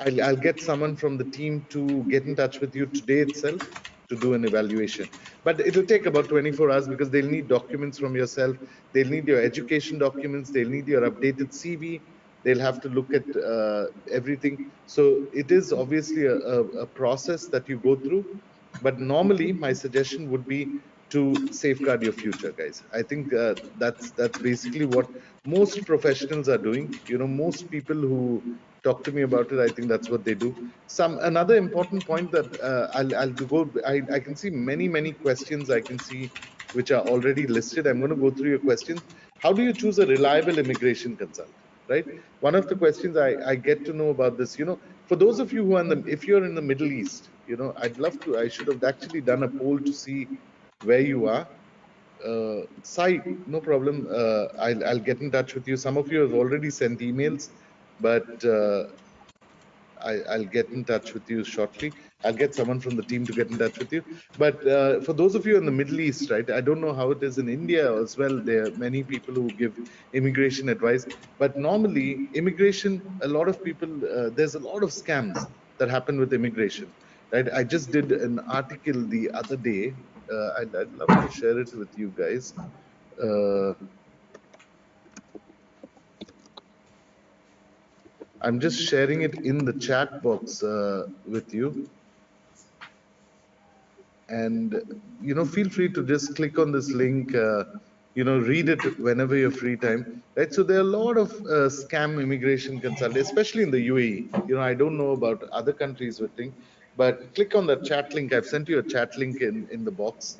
I'll get someone from the team to get in touch with you today itself to do an evaluation. But it'll take about 24 hours because they'll need documents from yourself. They'll need your education documents. They'll need your updated CV. They'll have to look at everything. So it is obviously a process that you go through. But normally, my suggestion would be to safeguard your future, guys. I think that's basically what most professionals are doing. Most people who talk to me about it, I think that's what they do. Another important point that I'll go. I can see many questions. I can see which are already listed. I'm going to go through your questions. How do you choose a reliable immigration consultant? Right. One of the questions I get to know about this. For those of you who are if you're in the Middle East, I'd love to. I should have actually done a poll to see where you are. Sai, no problem. I'll get in touch with you. Some of you have already sent emails, but I'll get in touch with you shortly. I'll get someone from the team to get in touch with you. But for those of you in the Middle East, right, I don't know how it is in India as well. There are many people who give immigration advice. But normally, immigration, a lot of people, there's a lot of scams that happen with immigration. Right? I just did an article the other day. I'd love to share it with you guys. I'm just sharing it in the chat box with you. And, feel free to just click on this link, read it whenever you're free time, right? So there are a lot of scam immigration consultants, especially in the UAE. I don't know about other countries with thing, but click on the chat link. I've sent you a chat link in the box,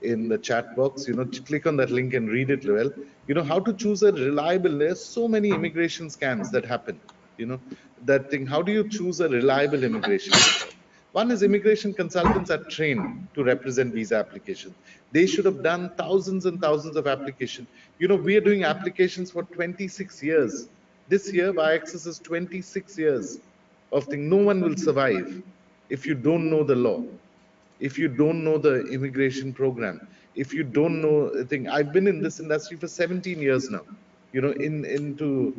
in the chat box, click on that link and read it well. How to choose a reliable, there's so many immigration scams that happen, that thing. How do you choose a reliable immigration consultant? One is immigration consultants are trained to represent visa applications. They should have done thousands and thousands of applications. We are doing applications for 26 years. This year, Y-Access is 26 years of thing. No one will survive if you don't know the law, if you don't know the immigration program, if you don't know a thing. I've been in this industry for 17 years now, into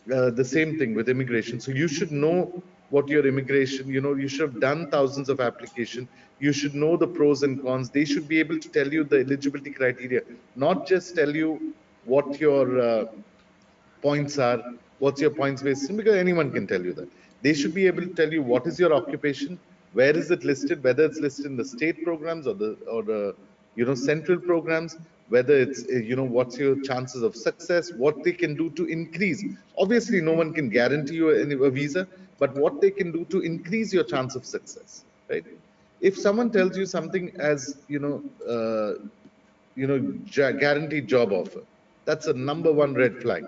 the same thing with immigration. So you should know what your immigration, you should have done thousands of applications. You should know the pros and cons. They should be able to tell you the eligibility criteria, not just tell you what your points are, what's your points based system, because anyone can tell you that. They should be able to tell you what is your occupation, where is it listed, whether it's listed in the state programs or the central programs, whether it's what's your chances of success, what they can do to increase. Obviously, no one can guarantee you a visa, but what they can do to increase your chance of success, right? If someone tells you something as guaranteed job offer, that's a number one red flag.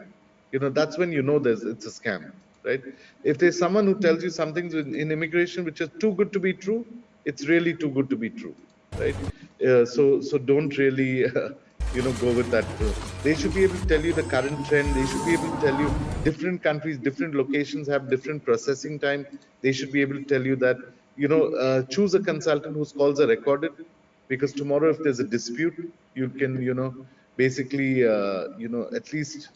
That's when it's a scam, right? If there's someone who tells you something in immigration which is too good to be true, it's really too good to be true, right? So don't really go with that. They should be able to tell you the current trend. They should be able to tell you different countries, different locations have different processing time. They should be able to tell you that. Choose a consultant whose calls are recorded, because tomorrow if there's a dispute, you can basically at least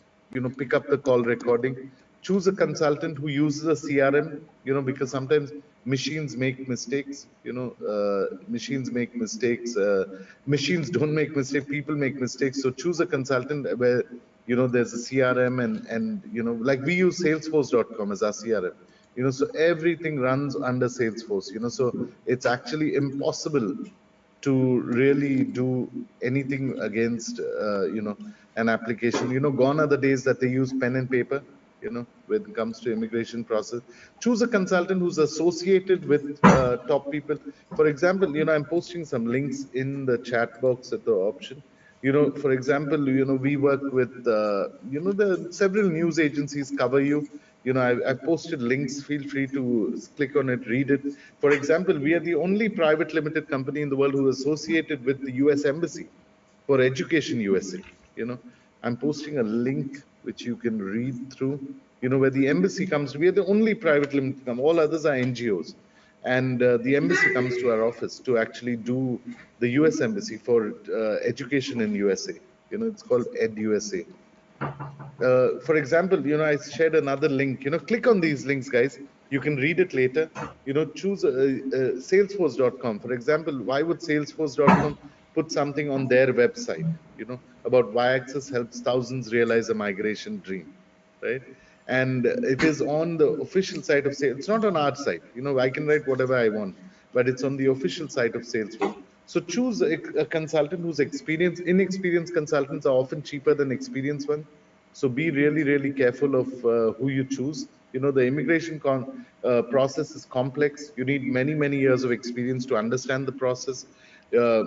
pick up the call recording. Choose a consultant who uses a CRM, because sometimes machines make mistakes. Machines make mistakes. Machines don't make mistakes, people make mistakes. So choose a consultant where there's a CRM, and like we use salesforce.com as our CRM. So everything runs under Salesforce. So it's actually impossible to really do anything against an application. Gone are the days that they use pen and paper, when it comes to immigration process. Choose a consultant who's associated with top people. For example, I'm posting some links in the chat box at the option. For example, we work with, the several news agencies cover you. I've posted links. Feel free to click on it, read it. For example, we are the only private limited company in the world who is associated with the US Embassy for Education USA. You know, I'm posting a link which you can read through. Where the embassy comes. We are the only private limited company. All others are NGOs, and the embassy comes to our office to actually do the US Embassy for education in USA. It's called Ed USA. For example, I shared another link. Click on these links, guys. You can read it later. Choose Salesforce.com. For example, why would Salesforce.com put something on their website, about why Access helps thousands realize a migration dream, right? And it is on the official site of Sales. It's not on our site. I can write whatever I want, but it's on the official site of Salesforce. So choose a consultant who's experienced. Inexperienced consultants are often cheaper than experienced ones. So be really, really careful of who you choose. The immigration process is complex. You need many, many years of experience to understand the process. Uh,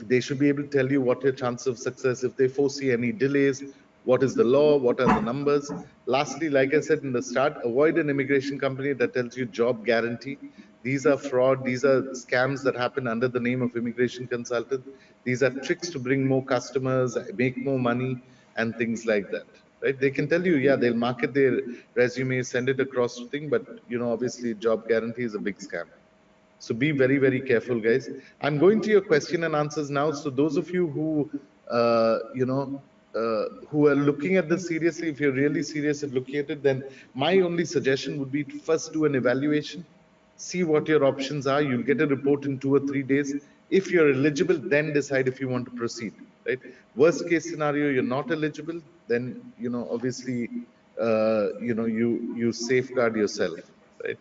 they should be able to tell you what your chances of success, if they foresee any delays, what is the law, what are the numbers. Lastly, like I said in the start, avoid an immigration company that tells you job guarantee. These are fraud, these are scams that happen under the name of immigration consultant. These are tricks to bring more customers, make more money, and things like that. Right? They can tell you, yeah, they'll market their resume, send it across to thing, but obviously job guarantee is a big scam. So be very, very careful, guys. I'm going to your question and answers now. So those of you who, who are looking at this seriously, if you're really serious at looking at it, then my only suggestion would be to first do an evaluation, see what your options are. You'll get a report in 2 or 3 days. If you're eligible, then decide if you want to proceed, right? Worst case scenario, you're not eligible, then, obviously, you safeguard yourself, right?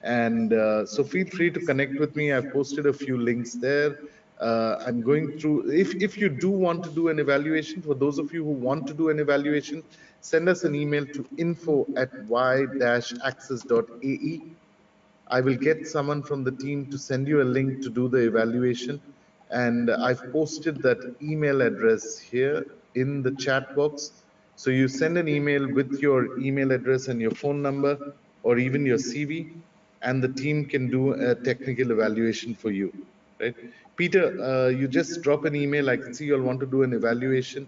And so feel free to connect with me. I've posted a few links there. I'm going through, if you do want to do an evaluation, for those of you who want to do an evaluation, send us an email to info@y-access.ae. I will get someone from the team to send you a link to do the evaluation. And I've posted that email address here in the chat box. So you send an email with your email address and your phone number, or even your CV, and the team can do a technical evaluation for you, right? Peter, you just drop an email. I can see you'll want to do an evaluation.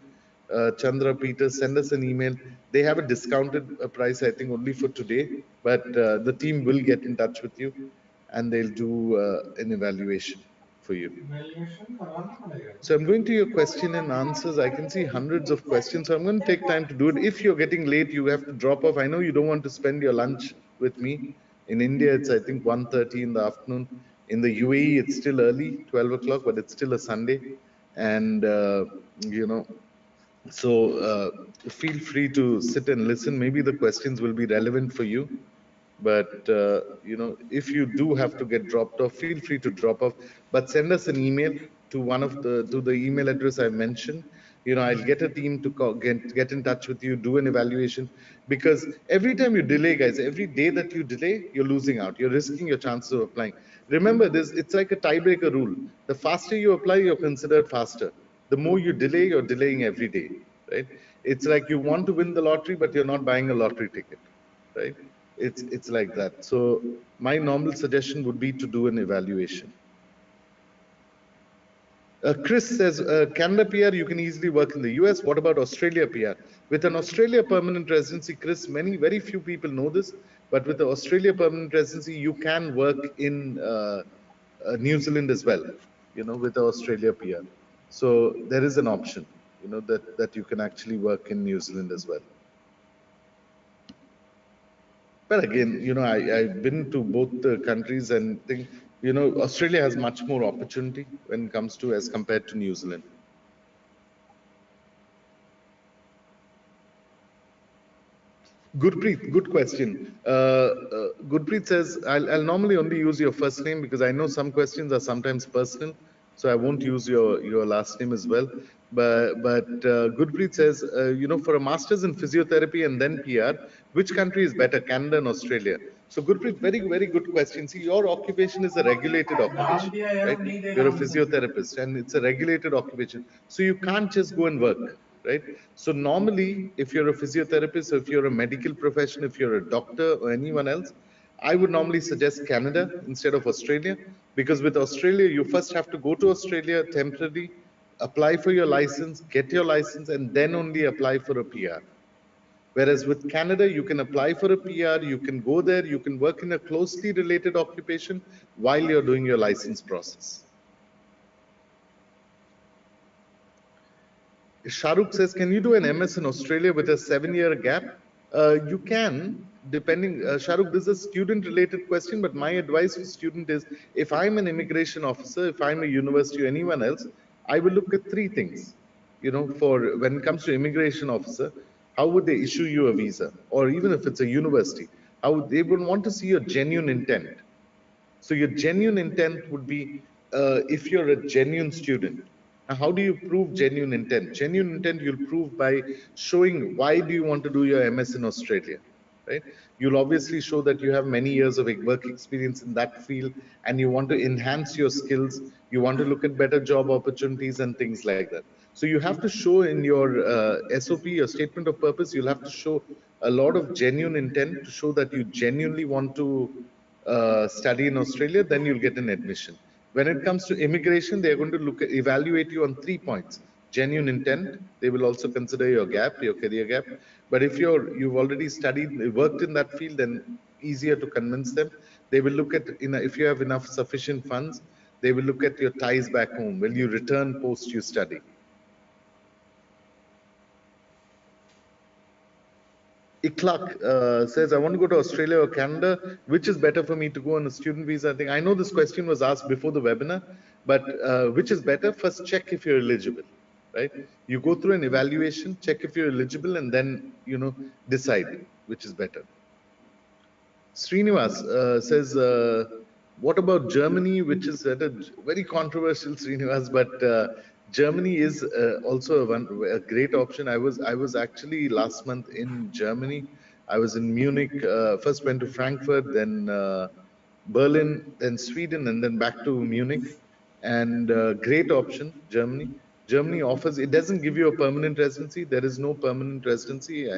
Chandra, Peter, send us an email. They have a discounted price, I think, only for today, but the team will get in touch with you and they'll do an evaluation for you. So I'm going to your question and answers. I can see hundreds of questions, so I'm going to take time to do it. If you're getting late, you have to drop off. I know you don't want to spend your lunch with me. In India, it's, I think, 1:30 in the afternoon. In the UAE, it's still early, 12 o'clock, but it's still a Sunday. And, so feel free to sit and listen. Maybe the questions will be relevant for you. But if you do have to get dropped off, feel free to drop off. But send us an email to the email address I mentioned. I'll get a team to get in touch with you, do an evaluation. Because every time you delay, guys, every day that you delay, you're losing out. You're risking your chances of applying. Remember this, it's like a tiebreaker rule. The faster you apply, you're considered faster. The more you delay, you're delaying every day, right? It's like you want to win the lottery, but you're not buying a lottery ticket, right? It's like that. So my normal suggestion would be to do an evaluation. Chris says, Canada PR, you can easily work in the US. What about Australia PR? With an Australia permanent residency, Chris, very few people know this, but with the Australia permanent residency, you can work in New Zealand as well, with the Australia PR. So there is an option, that you can actually work in New Zealand as well. But again, I've been to both the countries and think, Australia has much more opportunity when it comes to as compared to New Zealand. Gurpreet, good question. Gurpreet says, I'll normally only use your first name because I know some questions are sometimes personal, so I won't use your last name as well. But Gurpreet says, for a master's in physiotherapy and then PR, which country is better, Canada and Australia? So Gurpreet, very, very good question. See, your occupation is a regulated occupation, right? You're a physiotherapist and it's a regulated occupation. So you can't just go and work, right? So normally, if you're a physiotherapist, or if you're a medical profession, if you're a doctor or anyone else, I would normally suggest Canada instead of Australia, because with Australia, you first have to go to Australia temporarily, apply for your license, get your license, and then only apply for a PR. Whereas with Canada, you can apply for a PR, you can go there, you can work in a closely related occupation while you're doing your license process. Shahrukh says, can you do an MS in Australia with a 7-year gap? You can, depending. Shahrukh, this is a student-related question, but my advice for student is, if I'm an immigration officer, if I'm a university or anyone else, I will look at three things. You know, for when it comes to immigration officer, how would they issue you a visa? Or even if it's a university, how they would want to see your genuine intent. So your genuine intent would be, if you're a genuine student. Now, how do you prove genuine intent? Genuine intent you'll prove by showing why do you want to do your MS in Australia, right? You'll obviously show that you have many years of work experience in that field and you want to enhance your skills. You want to look at better job opportunities and things like that. So you have to show in your SOP, your statement of purpose, you'll have to show a lot of genuine intent to show that you genuinely want to study in Australia, then you'll get an admission. When it comes to immigration, they're going to evaluate you on 3 points. Genuine intent, they will also consider your gap, your career gap. But if you've already studied, worked in that field, then easier to convince them. They will look at, if you have enough sufficient funds, they will look at your ties back home. Will you return post you study? Iklak says, I want to go to Australia or Canada. Which is better for me to go on a student visa? I think I know this question was asked before the webinar, but which is better? First, check if you're eligible, right? You go through an evaluation, check if you're eligible, and then, decide which is better. Srinivas says, what about Germany, which is very controversial, Srinivas, but Germany is also a great option. I was actually last month in Germany. I was in Munich, first went to Frankfurt, then Berlin, then Sweden, and then back to Munich. And great option, Germany. Germany offers, it doesn't give you a permanent residency. There is no permanent residency.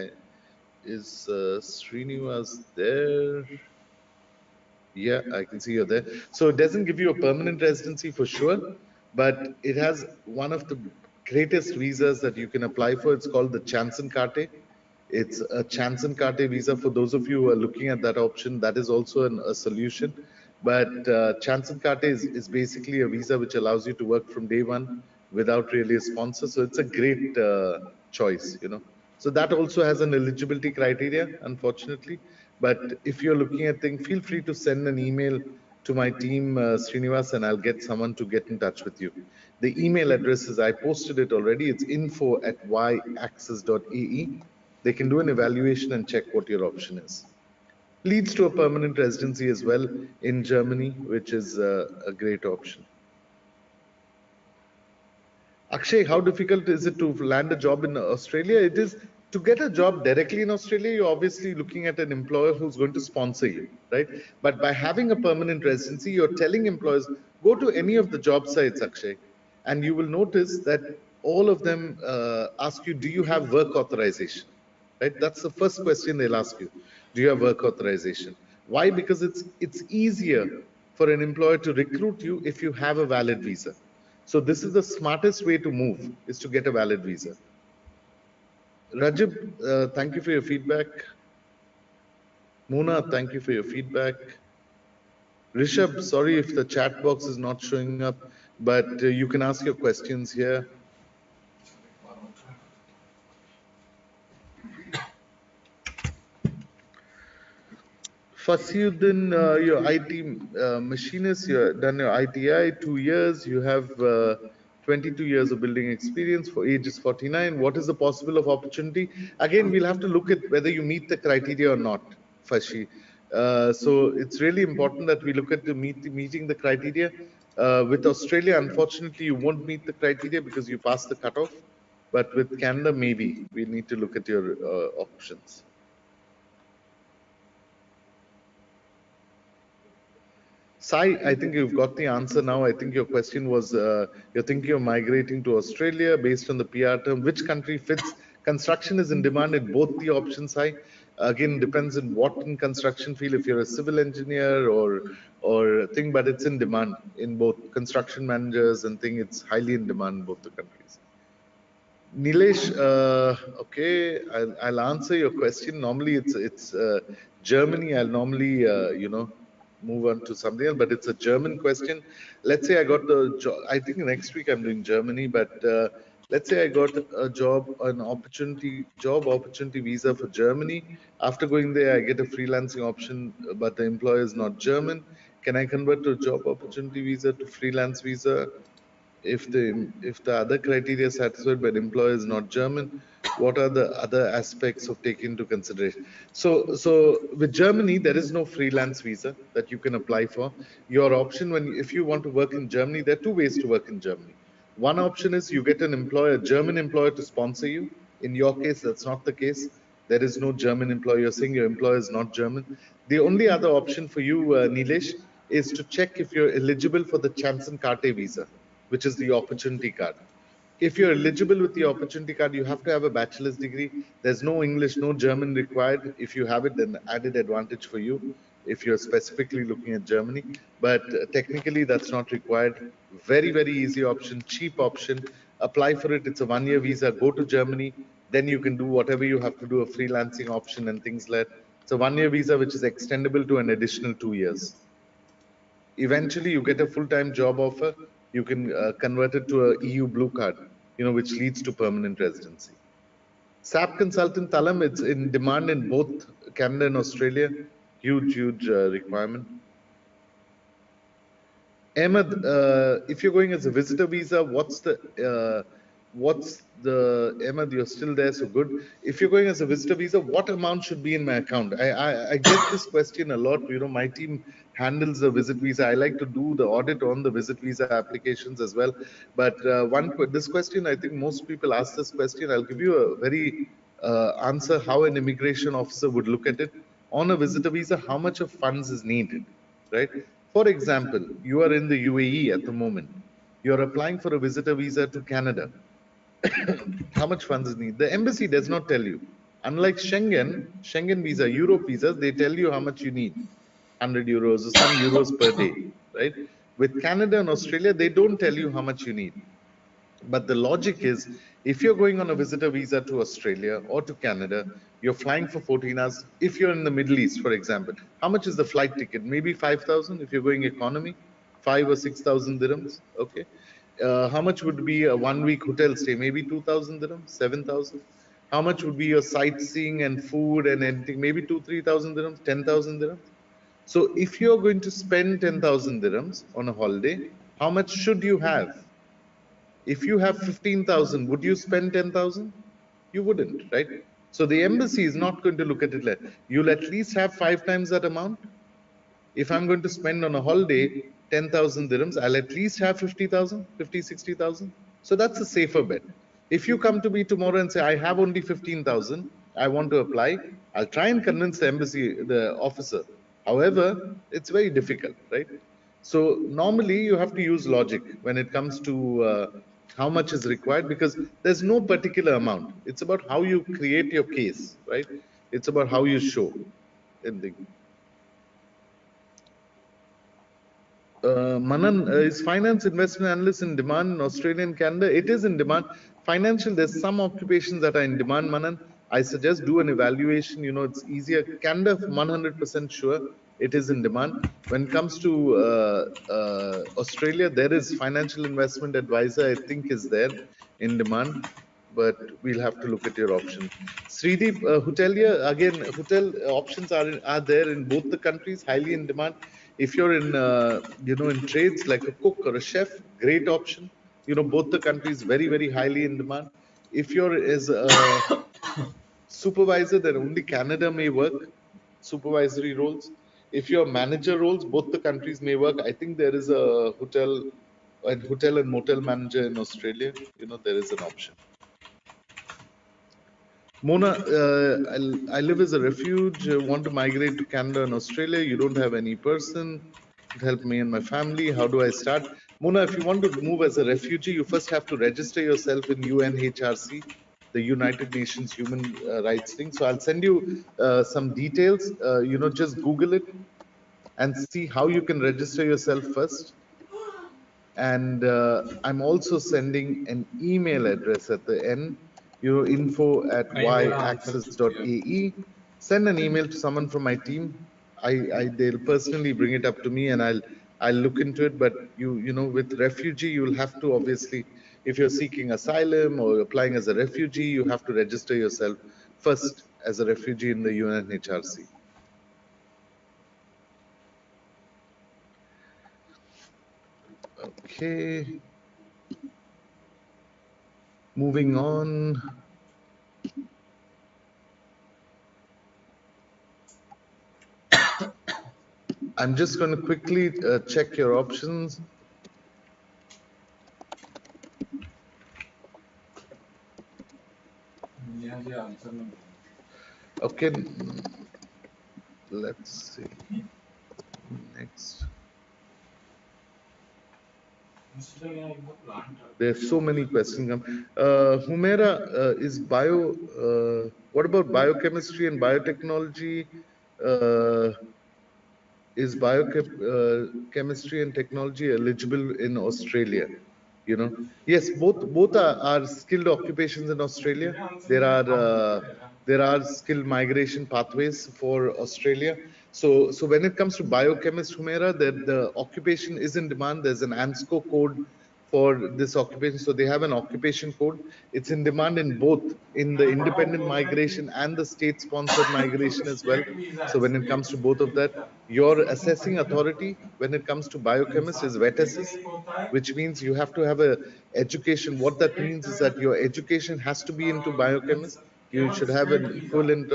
Is Srinivas there? Yeah, I can see you're there. So it doesn't give you a permanent residency for sure, but it has one of the greatest visas that you can apply for. It's called the Chancenkarte. It's a Chancenkarte visa. For those of you who are looking at that option, that is also a solution. But Chancenkarte is basically a visa which allows you to work from day one without really a sponsor. So it's a great choice, So that also has an eligibility criteria, unfortunately. But if you're looking at things, feel free to send an email to my team, Srinivas, and I'll get someone to get in touch with you. The email address is, I posted it already. It's info@yaccess.ae. They can do an evaluation and check what your option is. Leads to a permanent residency as well in Germany, which is a great option. Akshay, how difficult is it to land a job in Australia? It is. To get a job directly in Australia, you're obviously looking at an employer who's going to sponsor you, right? But by having a permanent residency, you're telling employers, go to any of the job sites, Akshay, and you will notice that all of them ask you, do you have work authorization? Right? That's the first question they'll ask you. Do you have work authorization? Why? Because it's easier for an employer to recruit you if you have a valid visa. So this is the smartest way to move, is to get a valid visa. Rajab, thank you for your feedback. Mona, thank you for your feedback. Rishabh, sorry if the chat box is not showing up, but you can ask your questions here. Fasiuddin, your IT machinist, you've done your ITI, 2 years, you have 22 years of building experience, for ages 49. What is the possible of opportunity? Again, we'll have to look at whether you meet the criteria or not, Fashi. So it's really important that we look at meeting the criteria. With Australia, unfortunately, you won't meet the criteria because you passed the cutoff. But with Canada, maybe we need to look at your options. Sai, I think you've got the answer now. I think your question was you're thinking of migrating to Australia based on the PR term. Which country fits? Construction is in demand in both the options, Sai. Again, depends on what in construction field, if you're a civil engineer or thing, but it's in demand in both construction managers and thing. It's highly in demand in both the countries. Nilesh, okay, I'll answer your question. Normally, it's Germany. I'll normally move on to something else, but it's a German question. Let's say I got the job. I think next week I'm doing Germany, but let's say I got a job, job opportunity visa for Germany. After going there, I get a freelancing option, but the employer is not German. Can I convert to a job opportunity visa to freelance visa? If the other criteria satisfied by the employer is not German, what are the other aspects of taking into consideration? So with Germany, there is no freelance visa that you can apply for. Your option if you want to work in Germany, there are two ways to work in Germany. One option is you get an employer, German employer, to sponsor you. In your case, that's not the case. There is no German employer. You're saying your employer is not German. The only other option for you, Nilesh, is to check if you're eligible for the Chancenkarte visa, which is the opportunity card. If you're eligible with the opportunity card, you have to have a bachelor's degree. There's no English, no German required. If you have it, then added advantage for you if you're specifically looking at Germany. But technically, that's not required. Very, very easy option, cheap option. Apply for it. It's a 1-year visa. Go to Germany. Then you can do whatever you have to do, a freelancing option and things like that. It's a 1-year visa, which is extendable to an additional 2 years. Eventually you get a full-time job offer, you can convert it to a EU blue card, which leads to permanent residency. SAP consultant Talam, it's in demand in both Canada and Australia. Huge requirement. Ahmed, if you're going as a visitor visa, Ahmed, you're still there, so good. If you're going as a visitor visa, what amount should be in my account? I get this question a lot. My team handles the visit visa. I like to do the audit on the visit visa applications as well. But this question, I think most people ask this question. I'll give you a very answer how an immigration officer would look at it. On a visitor visa, how much of funds is needed, right? For example, you are in the UAE at the moment. You're applying for a visitor visa to Canada. How much funds is needed? The embassy does not tell you. Unlike Schengen visa, Europe visas, they tell you how much you need. 100 euros or some euros per day, right? With Canada and Australia, they don't tell you how much you need. But the logic is, if you're going on a visitor visa to Australia or to Canada, you're flying for 14 hours. If you're in the Middle East, for example, how much is the flight ticket? Maybe 5,000 if you're going economy, 5 or 6,000 dirhams. Okay. How much would be a 1-week hotel stay? Maybe 2,000 dirhams, 7,000. How much would be your sightseeing and food and anything? Maybe 3,000 dirhams, 10,000 dirhams. So if you're going to spend 10,000 dirhams on a holiday, how much should you have? If you have 15,000, would you spend 10,000? You wouldn't, right? So the embassy is not going to look at it like you'll at least have 5 times that amount. If I'm going to spend on a holiday 10,000 dirhams, I'll at least have 50,000, 50, 60,000. So that's a safer bet. If you come to me tomorrow and say, I have only 15,000, I want to apply, I'll try and convince the embassy, the officer. However, it's very difficult, right? So normally you have to use logic when it comes to how much is required, because there's no particular amount. It's about how you create your case, right? It's about how you show everything. Manan, is finance investment analyst in demand in Australia and Canada? It is in demand. Financial, there's some occupations that are in demand, Manan. I suggest do an evaluation. It's easier. Canada, 100% sure, it is in demand. When it comes to Australia, there is financial investment advisor, I think, is there in demand, but we'll have to look at your option. Srideep, hotelier, again, hotel options are there in both the countries, highly in demand. If you're in, in trades like a cook or a chef, great option. Both the countries very, very highly in demand. If you're as a supervisor, then only Canada may work, supervisory roles. If you're manager roles, both the countries may work. I think there is a hotel and motel manager in Australia. There is an option. Mona, I live as a refuge, want to migrate to Canada and Australia. You don't have any person. to help me and my family. How do I start? Mona, if you want to move as a refugee, you first have to register yourself in UNHRC, the United Nations Human Rights thing. So I'll send you some details. Just Google it and see how you can register yourself first. And I'm also sending an email address at the end, info@yaccess.ae. Send an email to someone from my team. They'll personally bring it up to me, and I'll look into it. But with refugee, you'll have to, obviously, if you're seeking asylum or applying as a refugee, you have to register yourself first as a refugee in the UNHRC. Okay. Moving on. I'm just going to quickly check your options. Okay, let's see. Next. There's so many questions. Humaira, what about biochemistry and biotechnology? Is biochemistry and technology eligible in Australia? Yes, both are skilled occupations in Australia. There are skilled migration pathways for Australia. So when it comes to biochemist, Humaira, the occupation is in demand. There's an ANSCO code for this occupation. So they have an occupation code. It's in demand in both, in the independent migration and the state-sponsored migration as well. So when it comes to both of that, your assessing authority when it comes to biochemist is VETASIS, which means you have to have a education. What that means is that your education has to be into biochemist. You should have an equivalent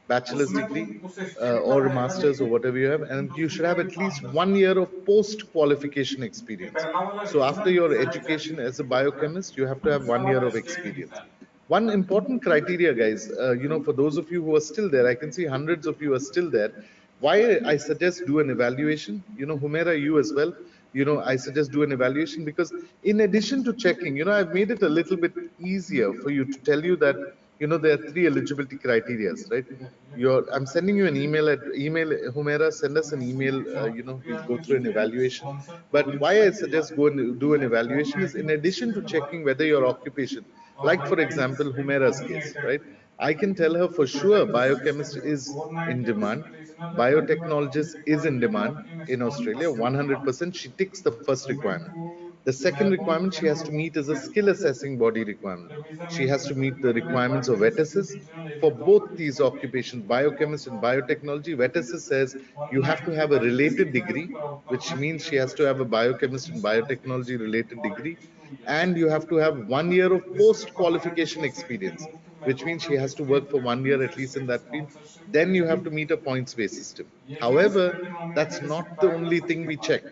bachelor's degree or a master's or whatever you have, and you should have at least 1 year of post-qualification experience. So after your education as a biochemist, you have to have 1 year of experience. One important criteria, guys, for those of you who are still there, I can see hundreds of you are still there. Why I suggest do an evaluation, Humaira, you as well, I suggest do an evaluation because in addition to checking, I've made it a little bit easier for you to tell you that, there are 3 eligibility criteria, right? I'm sending you an email Humaira, send us an email, we'll go through an evaluation. But why I suggest go and do an evaluation is in addition to checking whether your occupation, like for example, Humaira's case, right? I can tell her for sure biochemist is in demand, biotechnologist is in demand in Australia, 100%. She ticks the first requirement. The second requirement she has to meet is a skill assessing body requirement. She has to meet the requirements of VETASIS. For both these occupations, biochemist and biotechnology, VETASIS says you have to have a related degree, which means she has to have a biochemist and biotechnology related degree, and you have to have 1 year of post-qualification experience, which means she has to work for 1 year at least in that field. Then you have to meet a points-based system. However, that's not the only thing we check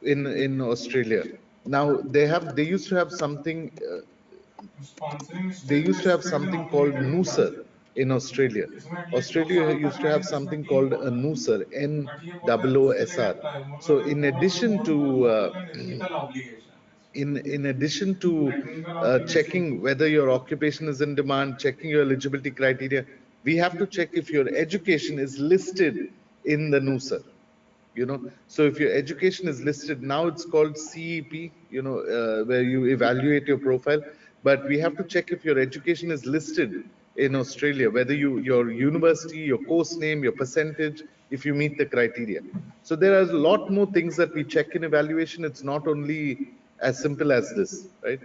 in Australia. Now they used to have something called NUSR in Australia. Australia used to have something called a NUSR, NOOSR. So in addition to in addition to checking whether your occupation is in demand, checking your eligibility criteria, we have to check if your education is listed in the NUSR. So if your education is listed, now it's called CEP, where you evaluate your profile, but we have to check if your education is listed in Australia, whether your university, your course name, your percentage, if you meet the criteria. So there are a lot more things that we check in evaluation. It's not only as simple as this, right?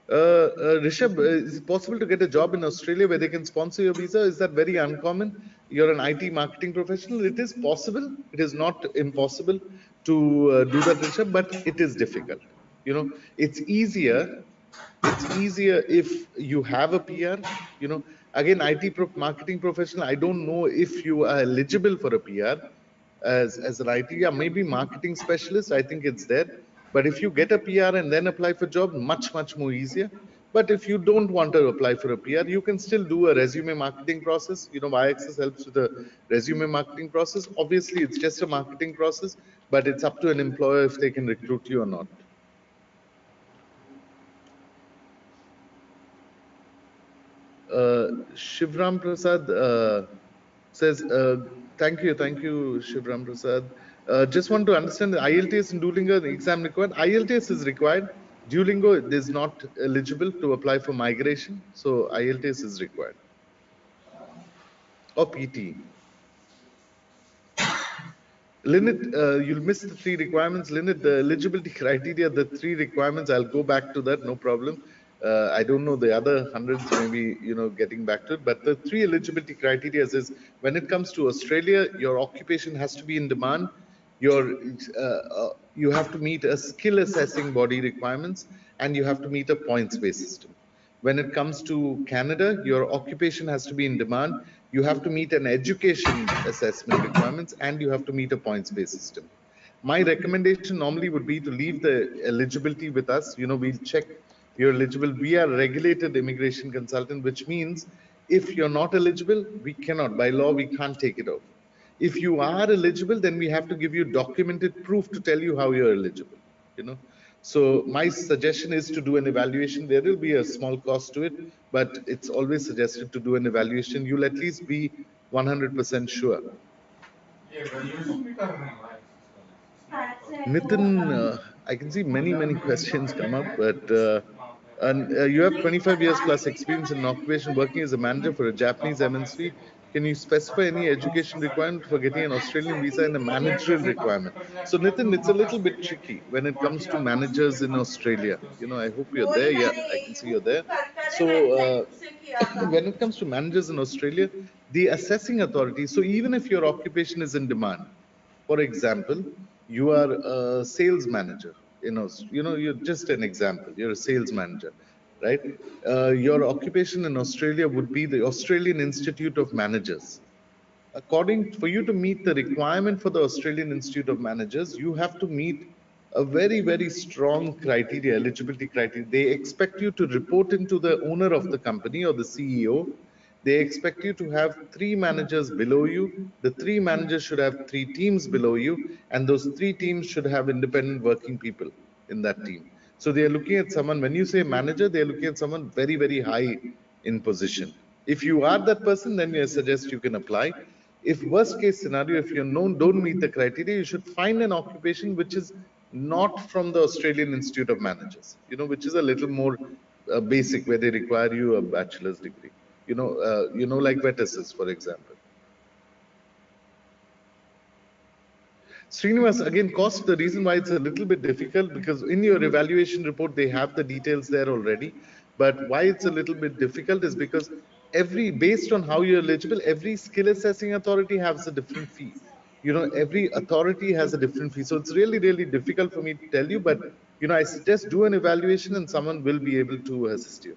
Rishabh, is it possible to get a job in Australia where they can sponsor your visa? Is that very uncommon? You're an IT marketing professional. It is possible. It is not impossible to do that, Rishabh, but it is difficult. It's easier. It's easier if you have a PR. Again, marketing professional, I don't know if you are eligible for a PR as an IT. Yeah, maybe marketing specialist, I think it's there. But if you get a PR and then apply for job, much more easier. But if you don't want to apply for a PR, you can still do a resume marketing process. Y-axis helps with the resume marketing process. Obviously, it's just a marketing process, but it's up to an employer if they can recruit you or not. Shivram Prasad says, thank you, Shivram Prasad. Just want to understand the IELTS and Duolingo exam required. IELTS is required. Duolingo is not eligible to apply for migration, so IELTS is required. Or PT. Linnet, you'll miss the 3 requirements. Linnet, the eligibility criteria, the 3 requirements, I'll go back to that, no problem. I don't know the other hundreds, maybe, getting back to it. But the 3 eligibility criteria is when it comes to Australia, your occupation has to be in demand. You have to meet a skill assessing body requirements, and you have to meet a points-based system. When it comes to Canada, your occupation has to be in demand. You have to meet an education assessment requirements, and you have to meet a points-based system. My recommendation normally would be to leave the eligibility with us. We'll check you're eligible. We are regulated immigration consultant, which means if you're not eligible, we cannot. By law, we can't take it off. If you are eligible, then we have to give you documented proof to tell you how you're eligible. So my suggestion is to do an evaluation. There will be a small cost to it, but it's always suggested to do an evaluation. You'll at least be 100% sure. Nitin, I can see many questions come up, but you have 25 years plus experience in occupation working as a manager for a Japanese MNC. Can you specify any education requirement for getting an Australian visa and a managerial requirement? So, Nitin, it's a little bit tricky when it comes to managers in Australia. I hope you're there. Yeah, I can see you're there. So, when it comes to managers in Australia, the assessing authority, so even if your occupation is in demand, for example, you are a sales manager. You're just an example. You're a sales manager, right? Your occupation in Australia would be the Australian Institute of Managers. For you to meet the requirement for the Australian Institute of Managers, you have to meet a very strong criteria, eligibility criteria. They expect you to report into the owner of the company or the CEO. They expect you to have 3 managers below you. The 3 managers should have 3 teams below you, and those 3 teams should have independent working people in that team. So they are looking at someone, when you say manager, they are looking at someone very high in position. If you are that person, then I suggest you can apply. If worst case scenario, if you don't meet the criteria, you should find an occupation which is not from the Australian Institute of Managers, which is a little more basic, where they require you a bachelor's degree, like Vettes's, for example. Srinivas, again, cost, the reason why it's a little bit difficult, because in your evaluation report, they have the details there already. But why it's a little bit difficult is because based on how you're eligible, every skill assessing authority has a different fee. Every authority has a different fee. So it's really difficult for me to tell you, but, I suggest do an evaluation and someone will be able to assist you.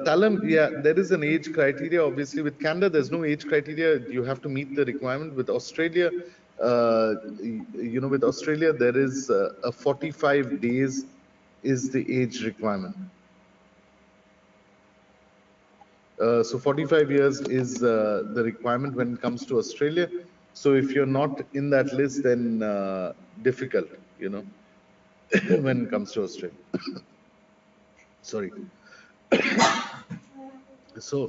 Talam, yeah, there is an age criteria. Obviously, with Canada, there's no age criteria. You have to meet the requirement. With Australia, there is a 45 days is the age requirement. So 45 years is the requirement when it comes to Australia. So if you're not in that list, then difficult, when it comes to Australia. Sorry. So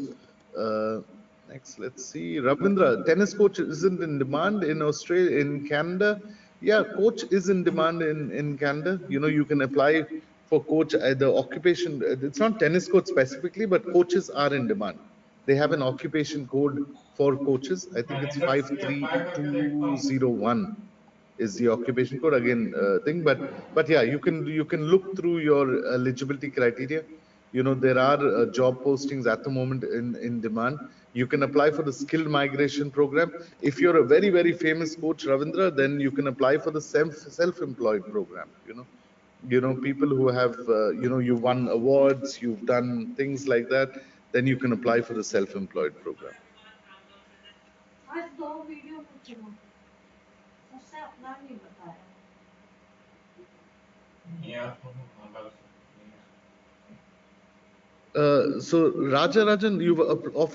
next, let's see. Ravindra, tennis coach isn't in demand in Australia, in Canada. Yeah, coach is in demand in Canada. You can apply for coach, the occupation. It's not tennis coach specifically, but coaches are in demand. They have an occupation code for coaches. I think it's 53201 is the occupation code, again thing. But yeah, you can look through your eligibility criteria. There are job postings at the moment in demand. You can apply for the skilled migration program. If you're a very famous coach, Ravindra, then you can apply for the self-employed program. People who have you won awards, you've done things like that, then you can apply for the self-employed program. So Rajan,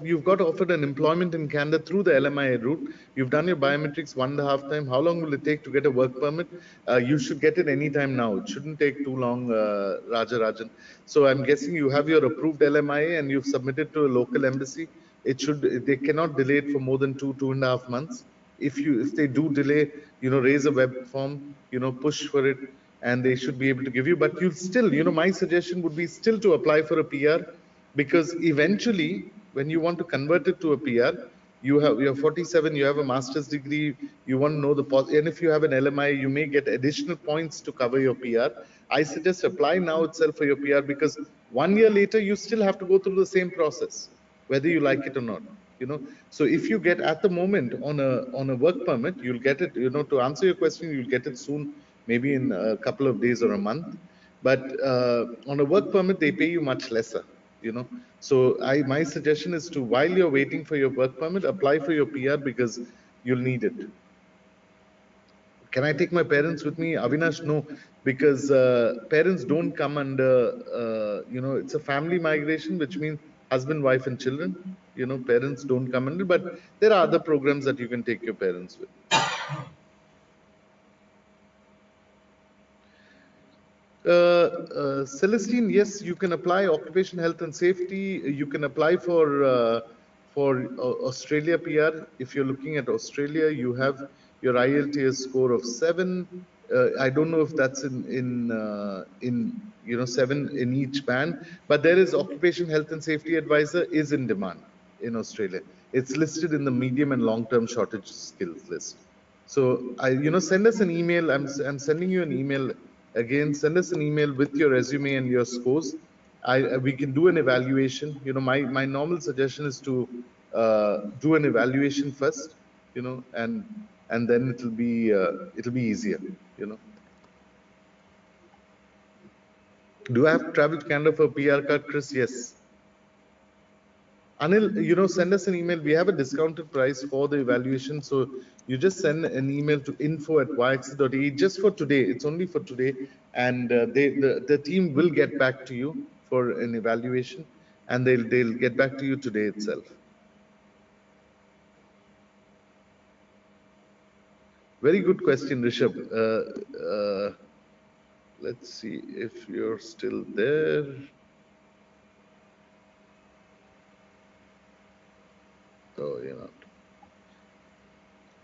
you've got offered an employment in Canada through the LMIA route. You've done your biometrics 1.5 times. How long will it take to get a work permit? You should get it anytime now. It shouldn't take too long, Rajan. So I'm guessing you have your approved LMIA and you've submitted to a local embassy. They cannot delay it for more than 2.5 months. If they do delay, raise a web form, push for it, and they should be able to give you. But you'll still, my suggestion would be still to apply for a PR, because eventually, when you want to convert it to a PR, you're 47, you have a master's degree, you want to know and if you have an LMI, you may get additional points to cover your PR. I suggest apply now itself for your PR, because 1 year later, you still have to go through the same process, whether you like it or not. So if you get at the moment on a work permit, you'll get it. To answer your question, you'll get it soon, maybe in a couple of days or a month. But on a work permit, they pay you much lesser. So my suggestion is to, while you're waiting for your work permit, apply for your PR, because you'll need it. Can I take my parents with me, Avinash? No, because parents don't come under, it's a family migration, which means husband, wife, and children. Parents don't come under, but there are other programs that you can take your parents with. Celestine, yes, you can apply occupation health and safety. You can apply for Australia PR. If you're looking at Australia, you have your IELTS score of 7. I don't know if that's in 7 in each band, but there is occupation health and safety advisor is in demand in Australia. It's listed in the medium and long-term shortage skills list. So send us an email. I'm sending you an email again. Send us an email with your resume and your scores. We can do an evaluation. My normal suggestion is to do an evaluation first, and then it'll be easier. Do I have to travel to Canada for a PR card, Chris? Yes. Anil, send us an email. We have a discounted price for the evaluation. So you just send an email to info@yaxis.e just for today. It's only for today. And the team will get back to you for an evaluation, and they'll get back to you today itself. Very good question, Rishabh. Let's see if you're still there. Oh, you're not.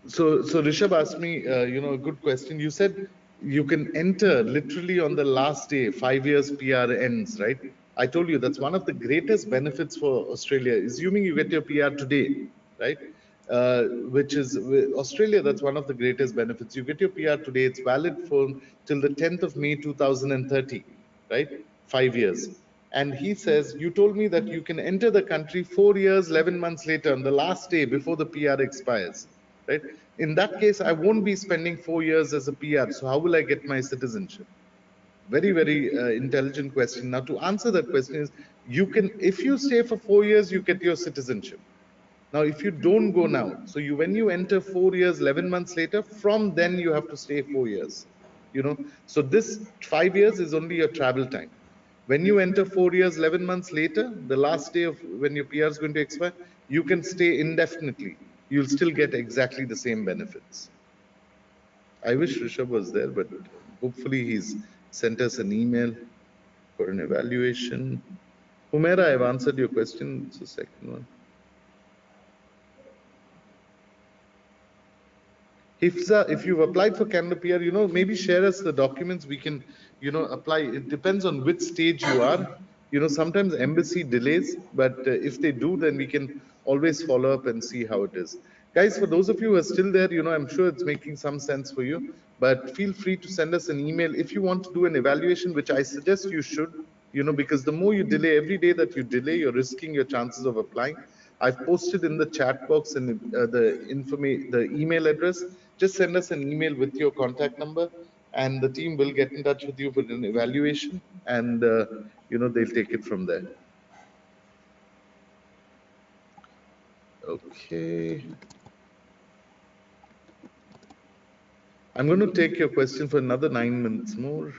So Rishabh asked me, a good question. You said you can enter literally on the last day, 5 years PR ends, right? I told you that's one of the greatest benefits for Australia, assuming you get your PR today, right? Which is Australia, that's one of the greatest benefits. You get your PR today, it's valid for till the 10th of May 2030, right? 5 years. And he says, you told me that you can enter the country 4 years, 11 months later on the last day before the PR expires, right? In that case, I won't be spending 4 years as a PR. So how will I get my citizenship? Very, very intelligent question. Now, to answer that question is, if you stay for 4 years, you get your citizenship. Now, if you don't go now, so when you enter 4 years, 11 months later, from then you have to stay 4 years. So this 5 years is only your travel time. When you enter 4 years, 11 months later, the last day of when your PR is going to expire, you can stay indefinitely. You'll still get exactly the same benefits. I wish Rishabh was there, but hopefully he's sent us an email for an evaluation. Humera, I've answered your question. It's the second one. If you've applied for Canada PR, maybe share us the documents. We can, apply. It depends on which stage you are. Sometimes embassy delays, but if they do, then we can always follow up and see how it is. Guys, for those of you who are still there, I'm sure it's making some sense for you, but feel free to send us an email if you want to do an evaluation, which I suggest you should, because the more you delay, every day that you delay, you're risking your chances of applying. I've posted in the chat box and the email address. Just send us an email with your contact number, and the team will get in touch with you for an evaluation, and they'll take it from there. Okay. I'm going to take your question for another 9 minutes more.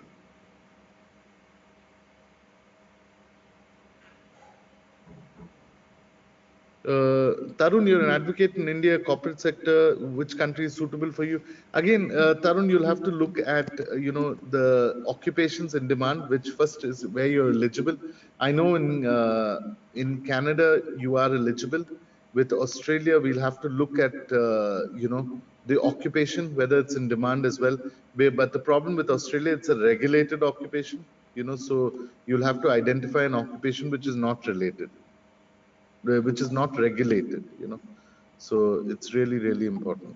Tarun, you're an advocate in India, corporate sector. Which country is suitable for you? Again, Tarun, you'll have to look at the occupations in demand. Which first is where you're eligible. I know in Canada you are eligible. With Australia, we'll have to look at the occupation, whether it's in demand as well. But the problem with Australia, it's a regulated occupation. So you'll have to identify an occupation which is not related, which is not regulated. So it's really, really important.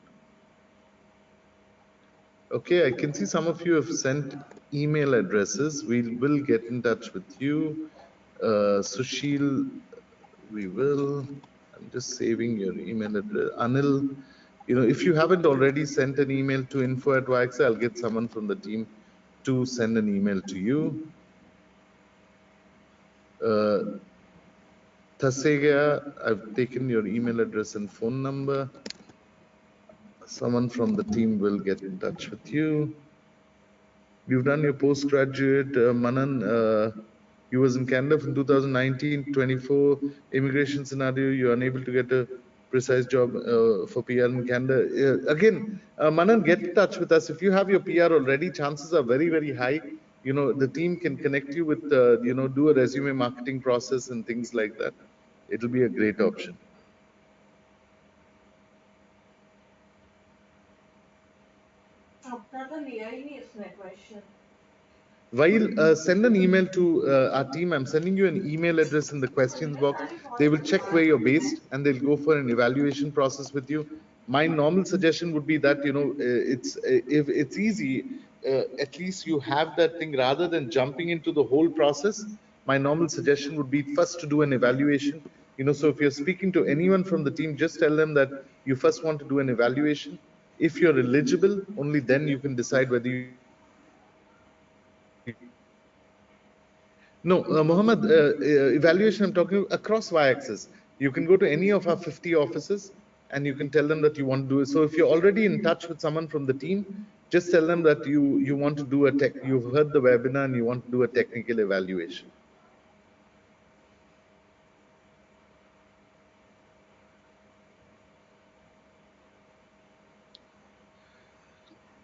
Okay, I can see some of you have sent email addresses. We will get in touch with you. Sushil, we will. I'm just saving your email address. Anil, if you haven't already sent an email to info@YXA, I'll get someone from the team to send an email to you. Thasega, I've taken your email address and phone number. Someone from the team will get in touch with you. You've done your postgraduate, Manan. You was in Canada from 2019, 24 immigration scenario. You're unable to get a precise job for PR in Canada. Again, Manan, get in touch with us. If you have your PR already, chances are very, very high. The team can connect you with, do a resume marketing process and things like that. It'll be a great option. While send an email to our team, I'm sending you an email address in the questions box. They will check where you're based and they'll go for an evaluation process with you. My normal suggestion would be that it's if it's easy, at least you have that thing rather than jumping into the whole process. My normal suggestion would be first to do an evaluation. So if you're speaking to anyone from the team, just tell them that you first want to do an evaluation. If you're eligible, only then you can decide whether you want to go for an No, Mohammed, evaluation, I'm talking across Y-axis. You can go to any of our 50 offices and you can tell them that you want to do it. So if you're already in touch with someone from the team, just tell them that you want to do you've heard the webinar and you want to do a technical evaluation.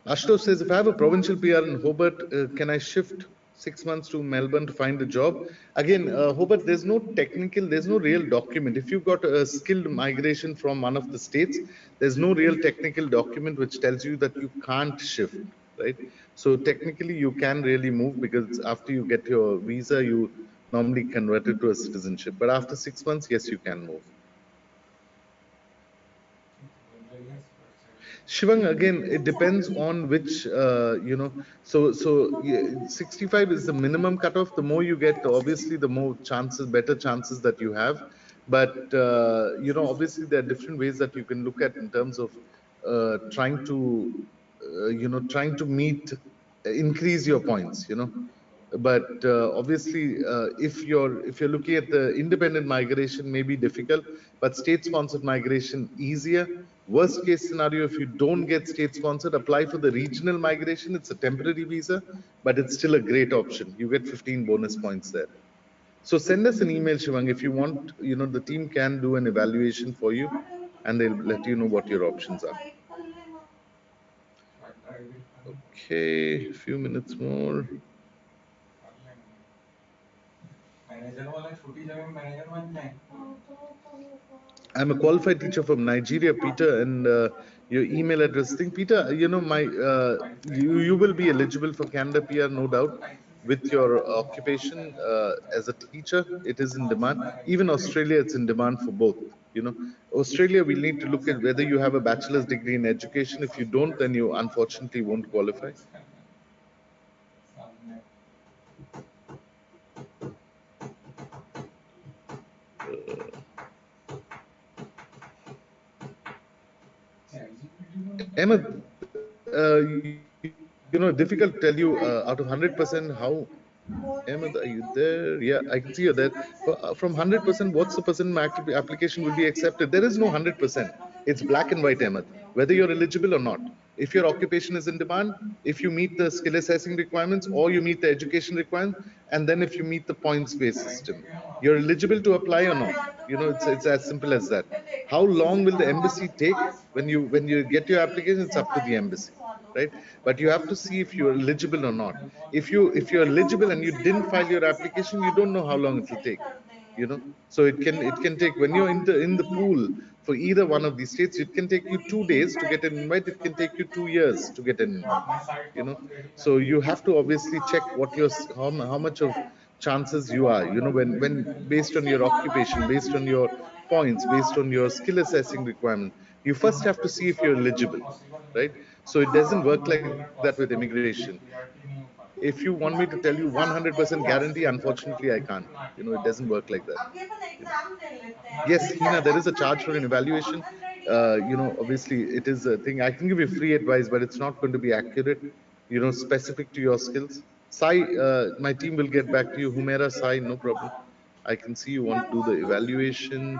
Ashutosh says, if I have a provincial PR in Hobart, can I shift 6 months to Melbourne to find a job? Again, Hobart, there's no real document. If you've got a skilled migration from one of the states, there's no real technical document which tells you that you can't shift, right? So technically you can really move because after you get your visa, you normally convert it to a citizenship. But after 6 months, yes, you can move. Shivang, again, it depends on which, so 65 is the minimum cutoff. The more you get, obviously, the more better chances that you have. But, obviously, there are different ways that you can look at in terms of trying to increase your points, But obviously, if you're looking at the independent migration, may be difficult, but state-sponsored migration easier. Worst case scenario, if you don't get state-sponsored, apply for the regional migration. It's a temporary visa, but it's still a great option. You get 15 bonus points there. So send us an email, Shivang, if you want. The team can do an evaluation for you, and they'll let you know what your options are. Okay, a few minutes more. I'm a qualified teacher from Nigeria, Peter, and your email address thing, Peter. You will be eligible for Canada PR, no doubt, with your occupation as a teacher. It is in demand. Even Australia, it's in demand for both. Australia, we'll need to look at whether you have a bachelor's degree in education. If you don't, then you unfortunately won't qualify. Ahmed, difficult to tell you out of 100% how. Ahmed, are you there? Yeah, I can see you there. From 100%, what's the percent application will be accepted? There is no 100%. It's black and white, Ahmed, whether you're eligible or not. if your occupation is in demand, if you meet the skill assessing requirements, or you meet the education requirements, and then if you meet the points based system, you're eligible to apply or not. It's as simple as that. How long will the embassy take? When you get your application, it's up to the embassy, right? But you have to see if you're eligible or not. If you're eligible and you didn't file your application, you don't know how long it will take. So it can take, when you're in the pool for either one of these states, it can take you 2 days to get an invite, it can take you 2 years to get an invite. So you have to obviously check what your how much of chances you are, when based on your occupation, based on your points, based on your skill assessing requirement, you first have to see if you're eligible, right? So it doesn't work like that with immigration. If you want me to tell you 100% guarantee, unfortunately I can't. It doesn't work like that. Yes, Hina, there is a charge for an evaluation. Obviously it is a thing. I can give you free advice, but it's not going to be accurate, specific to your skills. Sai, my team will get back to you. Humera, Sai, no problem. I can see you want to do the evaluation.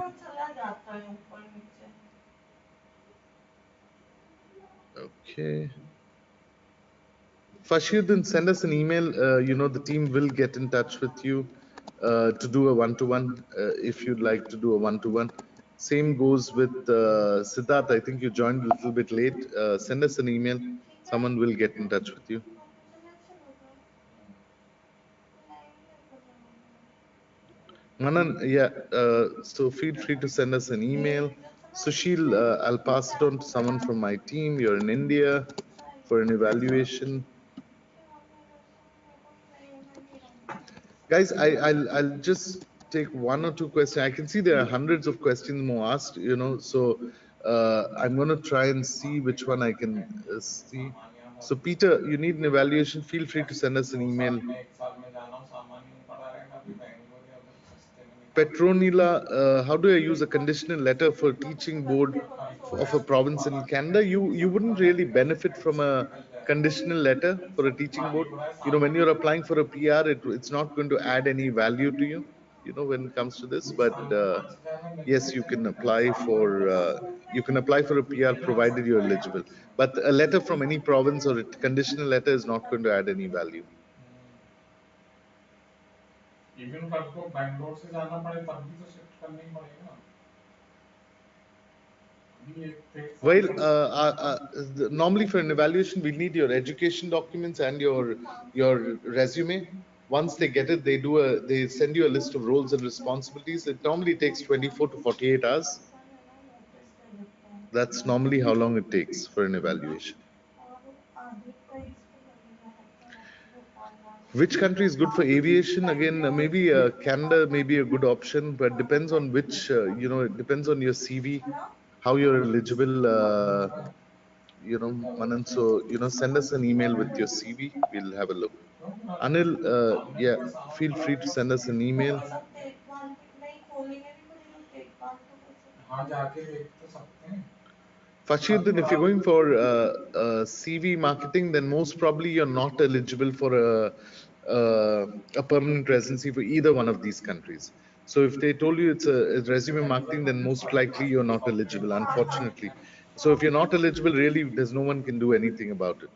Okay. Fashiuddin, send us an email. The team will get in touch with you to do a one-to-one if you'd like to do a one-to-one. Same goes with Siddharth. I think you joined a little bit late. Send us an email. Someone will get in touch with you. Manan, yeah, so feel free to send us an email. Sushil, I'll pass it on to someone from my team. You're in India for an evaluation. Guys, I'll just take one or two questions. I can see there are hundreds of questions more asked, so I'm going to try and see which one I can see. So Peter, you need an evaluation. Feel free to send us an email. Petronila, how do I use a conditional letter for teaching board of a province in Canada? You wouldn't really benefit from a conditional letter for a teaching board. When you're applying for a PR, it's not going to add any value to you, when it comes to this. But yes, you can apply for a PR provided you're eligible. But a letter from any province or a conditional letter is not going to add any value.
Even कल को बैंगलोर से जाना पड़े तब भी तो shift करना ही पड़ेगा।
Well, normally for an evaluation, we need your education documents and your resume. Once they get it, they send you a list of roles and responsibilities. It normally takes 24 to 48 hours. That's normally how long it takes for an evaluation. Which country is good for aviation? Again, maybe Canada may be a good option, but depends on which, it depends on your CV, how you're eligible, Manan. So, send us an email with your CV. We'll have a look. Anil, yeah, feel free to send us an email. Fashiuddin, if you're going for CV marketing, then most probably you're not eligible for a permanent residency for either one of these countries. So if they told you it's a resume marketing, then most likely you're not eligible, unfortunately. So if you're not eligible, really, there's no one can do anything about it.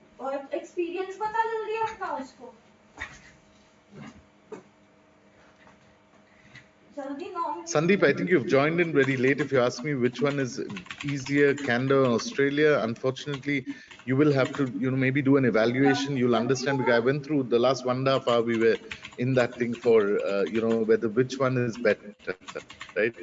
Sandeep, I think you've joined in very late. If you ask me which one is easier, Canada or Australia, unfortunately, you will have to, maybe do an evaluation. You'll understand, because I went through the last 1.5 hours, we were in that thing for, whether which one is better, right?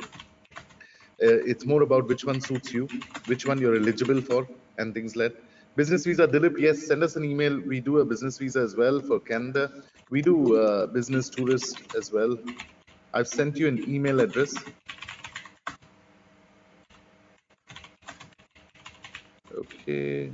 It's more about which one suits you, which one you're eligible for, and things like that. Business visa, Dilip, yes, send us an email. We do a business visa as well for Canada. We do business tourist as well. I've sent you an email address. Okay.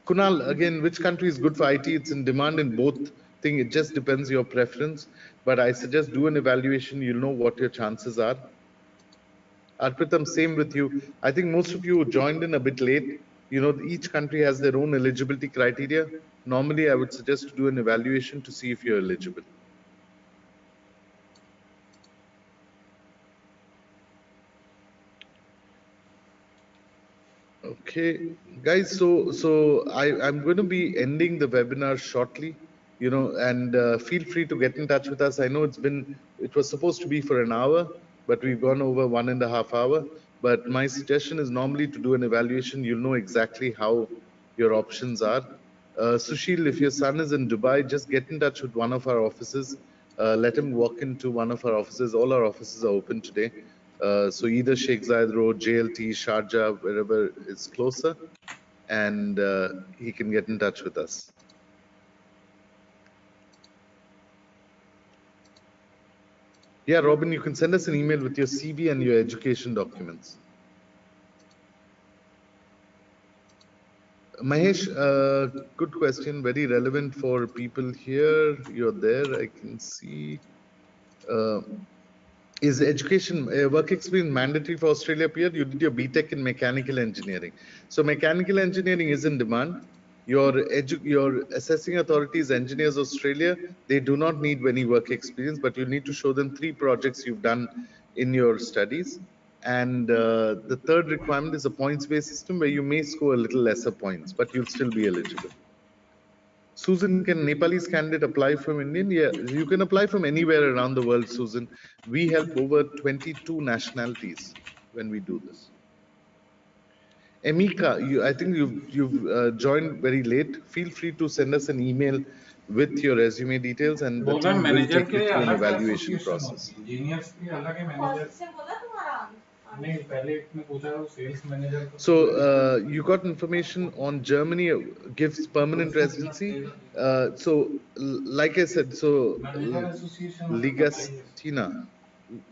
Kunal, again, which country is good for IT? It's in demand in both things. It just depends your preference. But I suggest do an evaluation. You'll know what your chances are. Arpitam, same with you. I think most of you joined in a bit late. Each country has their own eligibility criteria. Normally, I would suggest to do an evaluation to see if you're eligible. Okay, guys. So I'm going to be ending the webinar shortly. And feel free to get in touch with us. I know it was supposed to be for an hour, but we've gone over 1.5 hours. But my suggestion is normally to do an evaluation. You'll know exactly how your options are. Sushil, if your son is in Dubai, just get in touch with one of our offices. Let him walk into one of our offices. All our offices are open today. So either Sheikh Zayed Road, JLT, Sharjah, wherever is closer, and he can get in touch with us. Yeah, Robin, you can send us an email with your CV and your education documents. Mahesh, good question, very relevant for people here. You're there, I can see. Uh, Is education work experience mandatory for Australia, Pierre? You did your BTech in mechanical engineering. So mechanical engineering is in demand. Your assessing authorities, Engineers Australia, they do not need any work experience, but you need to show them 3 projects you've done in your studies. And the third requirement is a points-based system where you may score a little lesser points, but you'll still be eligible. Susan, can Nepalese candidate apply from Indian? Yeah, you can apply from anywhere around the world, Susan. We help over 22 nationalities when we do this. Emika, I think you've joined very late. Feel free to send us an email with your resume details, and the
बोल रहे
team will
manager
take
के
you
लिए
through an
अलग
evaluation
association
process.
होती है, जीनियर्स के लिए अलग है मैनेजर। नहीं पहले एक ने पूछा था सेल्स मैनेजर का।
So you got information on Germany gives permanent residency. Like I said, so
manager association होता है बताइए।
Ligastina,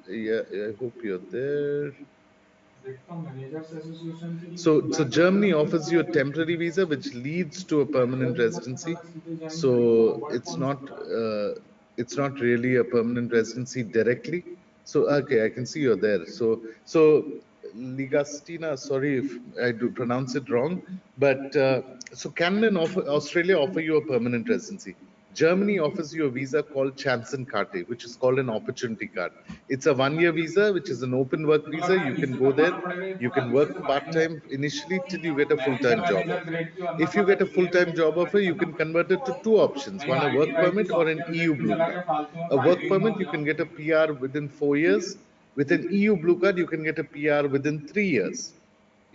yeah, I hope you're there.
देखता हूँ मैनेजर्स एसोसिएशन के लिए
So
अप्लाई करते
Germany
रहते
offers you a
हैं।
temporary visa, which leads to a permanent
manager मतलब
residency.
साला सीधे ज्वाइन करेंगे
So
रॉबर्ट कौन सा बता।
it's not really a permanent residency directly. So okay, I can see you're there. So Ligastina, sorry if I do pronounce it wrong, but so Canada and Australia offer you a permanent residency. Germany offers you a visa called Chancenkarte, which is called an opportunity card. It's a 1-year visa, which is an open work
तो
visa.
लगा
You can
इसे
go there.
दबाना पड़ेगा ये
You
थोड़ा
can
अच्छे
work
से दबाएंगे
part-time initially till you get a
manager
full-time job
manager
offer.
Grade की अंदर
If you
वाला
get a
जीनियर
full-time
grade
job offer,
provide
you
करना
can
पड़ेगा
convert it to 2 options,
नहीं
one a
आईटी
work
वाईटी
permit or an
software
EU
grade में
blue
चला
card.
के फालतू में
A work
फाइलिंग में
permit,
हो
you can get a
जाओ
PR within 4 years. With an EU blue card, you can get a PR within 3 years.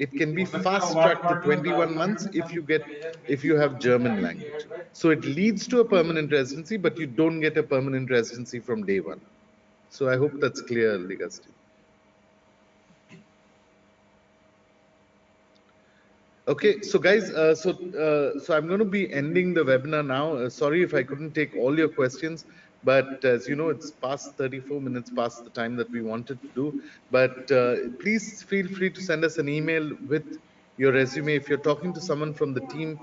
It can be
हो सकता है
fast
watt
tracked to
what में
21
government
months
में
if
सब
you get
manager grade
if
की
you have
starting में
German
IT
language.
Add
So it leads to a permanent residency, but you don't get a permanent residency from day one. So I hope that's clear, Ligasti. Okay, so guys, so I'm going to be ending the webinar now. Sorry if I couldn't take all your questions, but as you know, it's past 34 minutes past the time that we wanted to do. But please feel free to send us an email with your resume. If you're talking to someone from the team,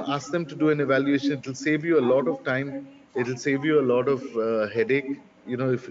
ask them to do an evaluation. It'll save you a lot of time. It'll save you a lot of headache. If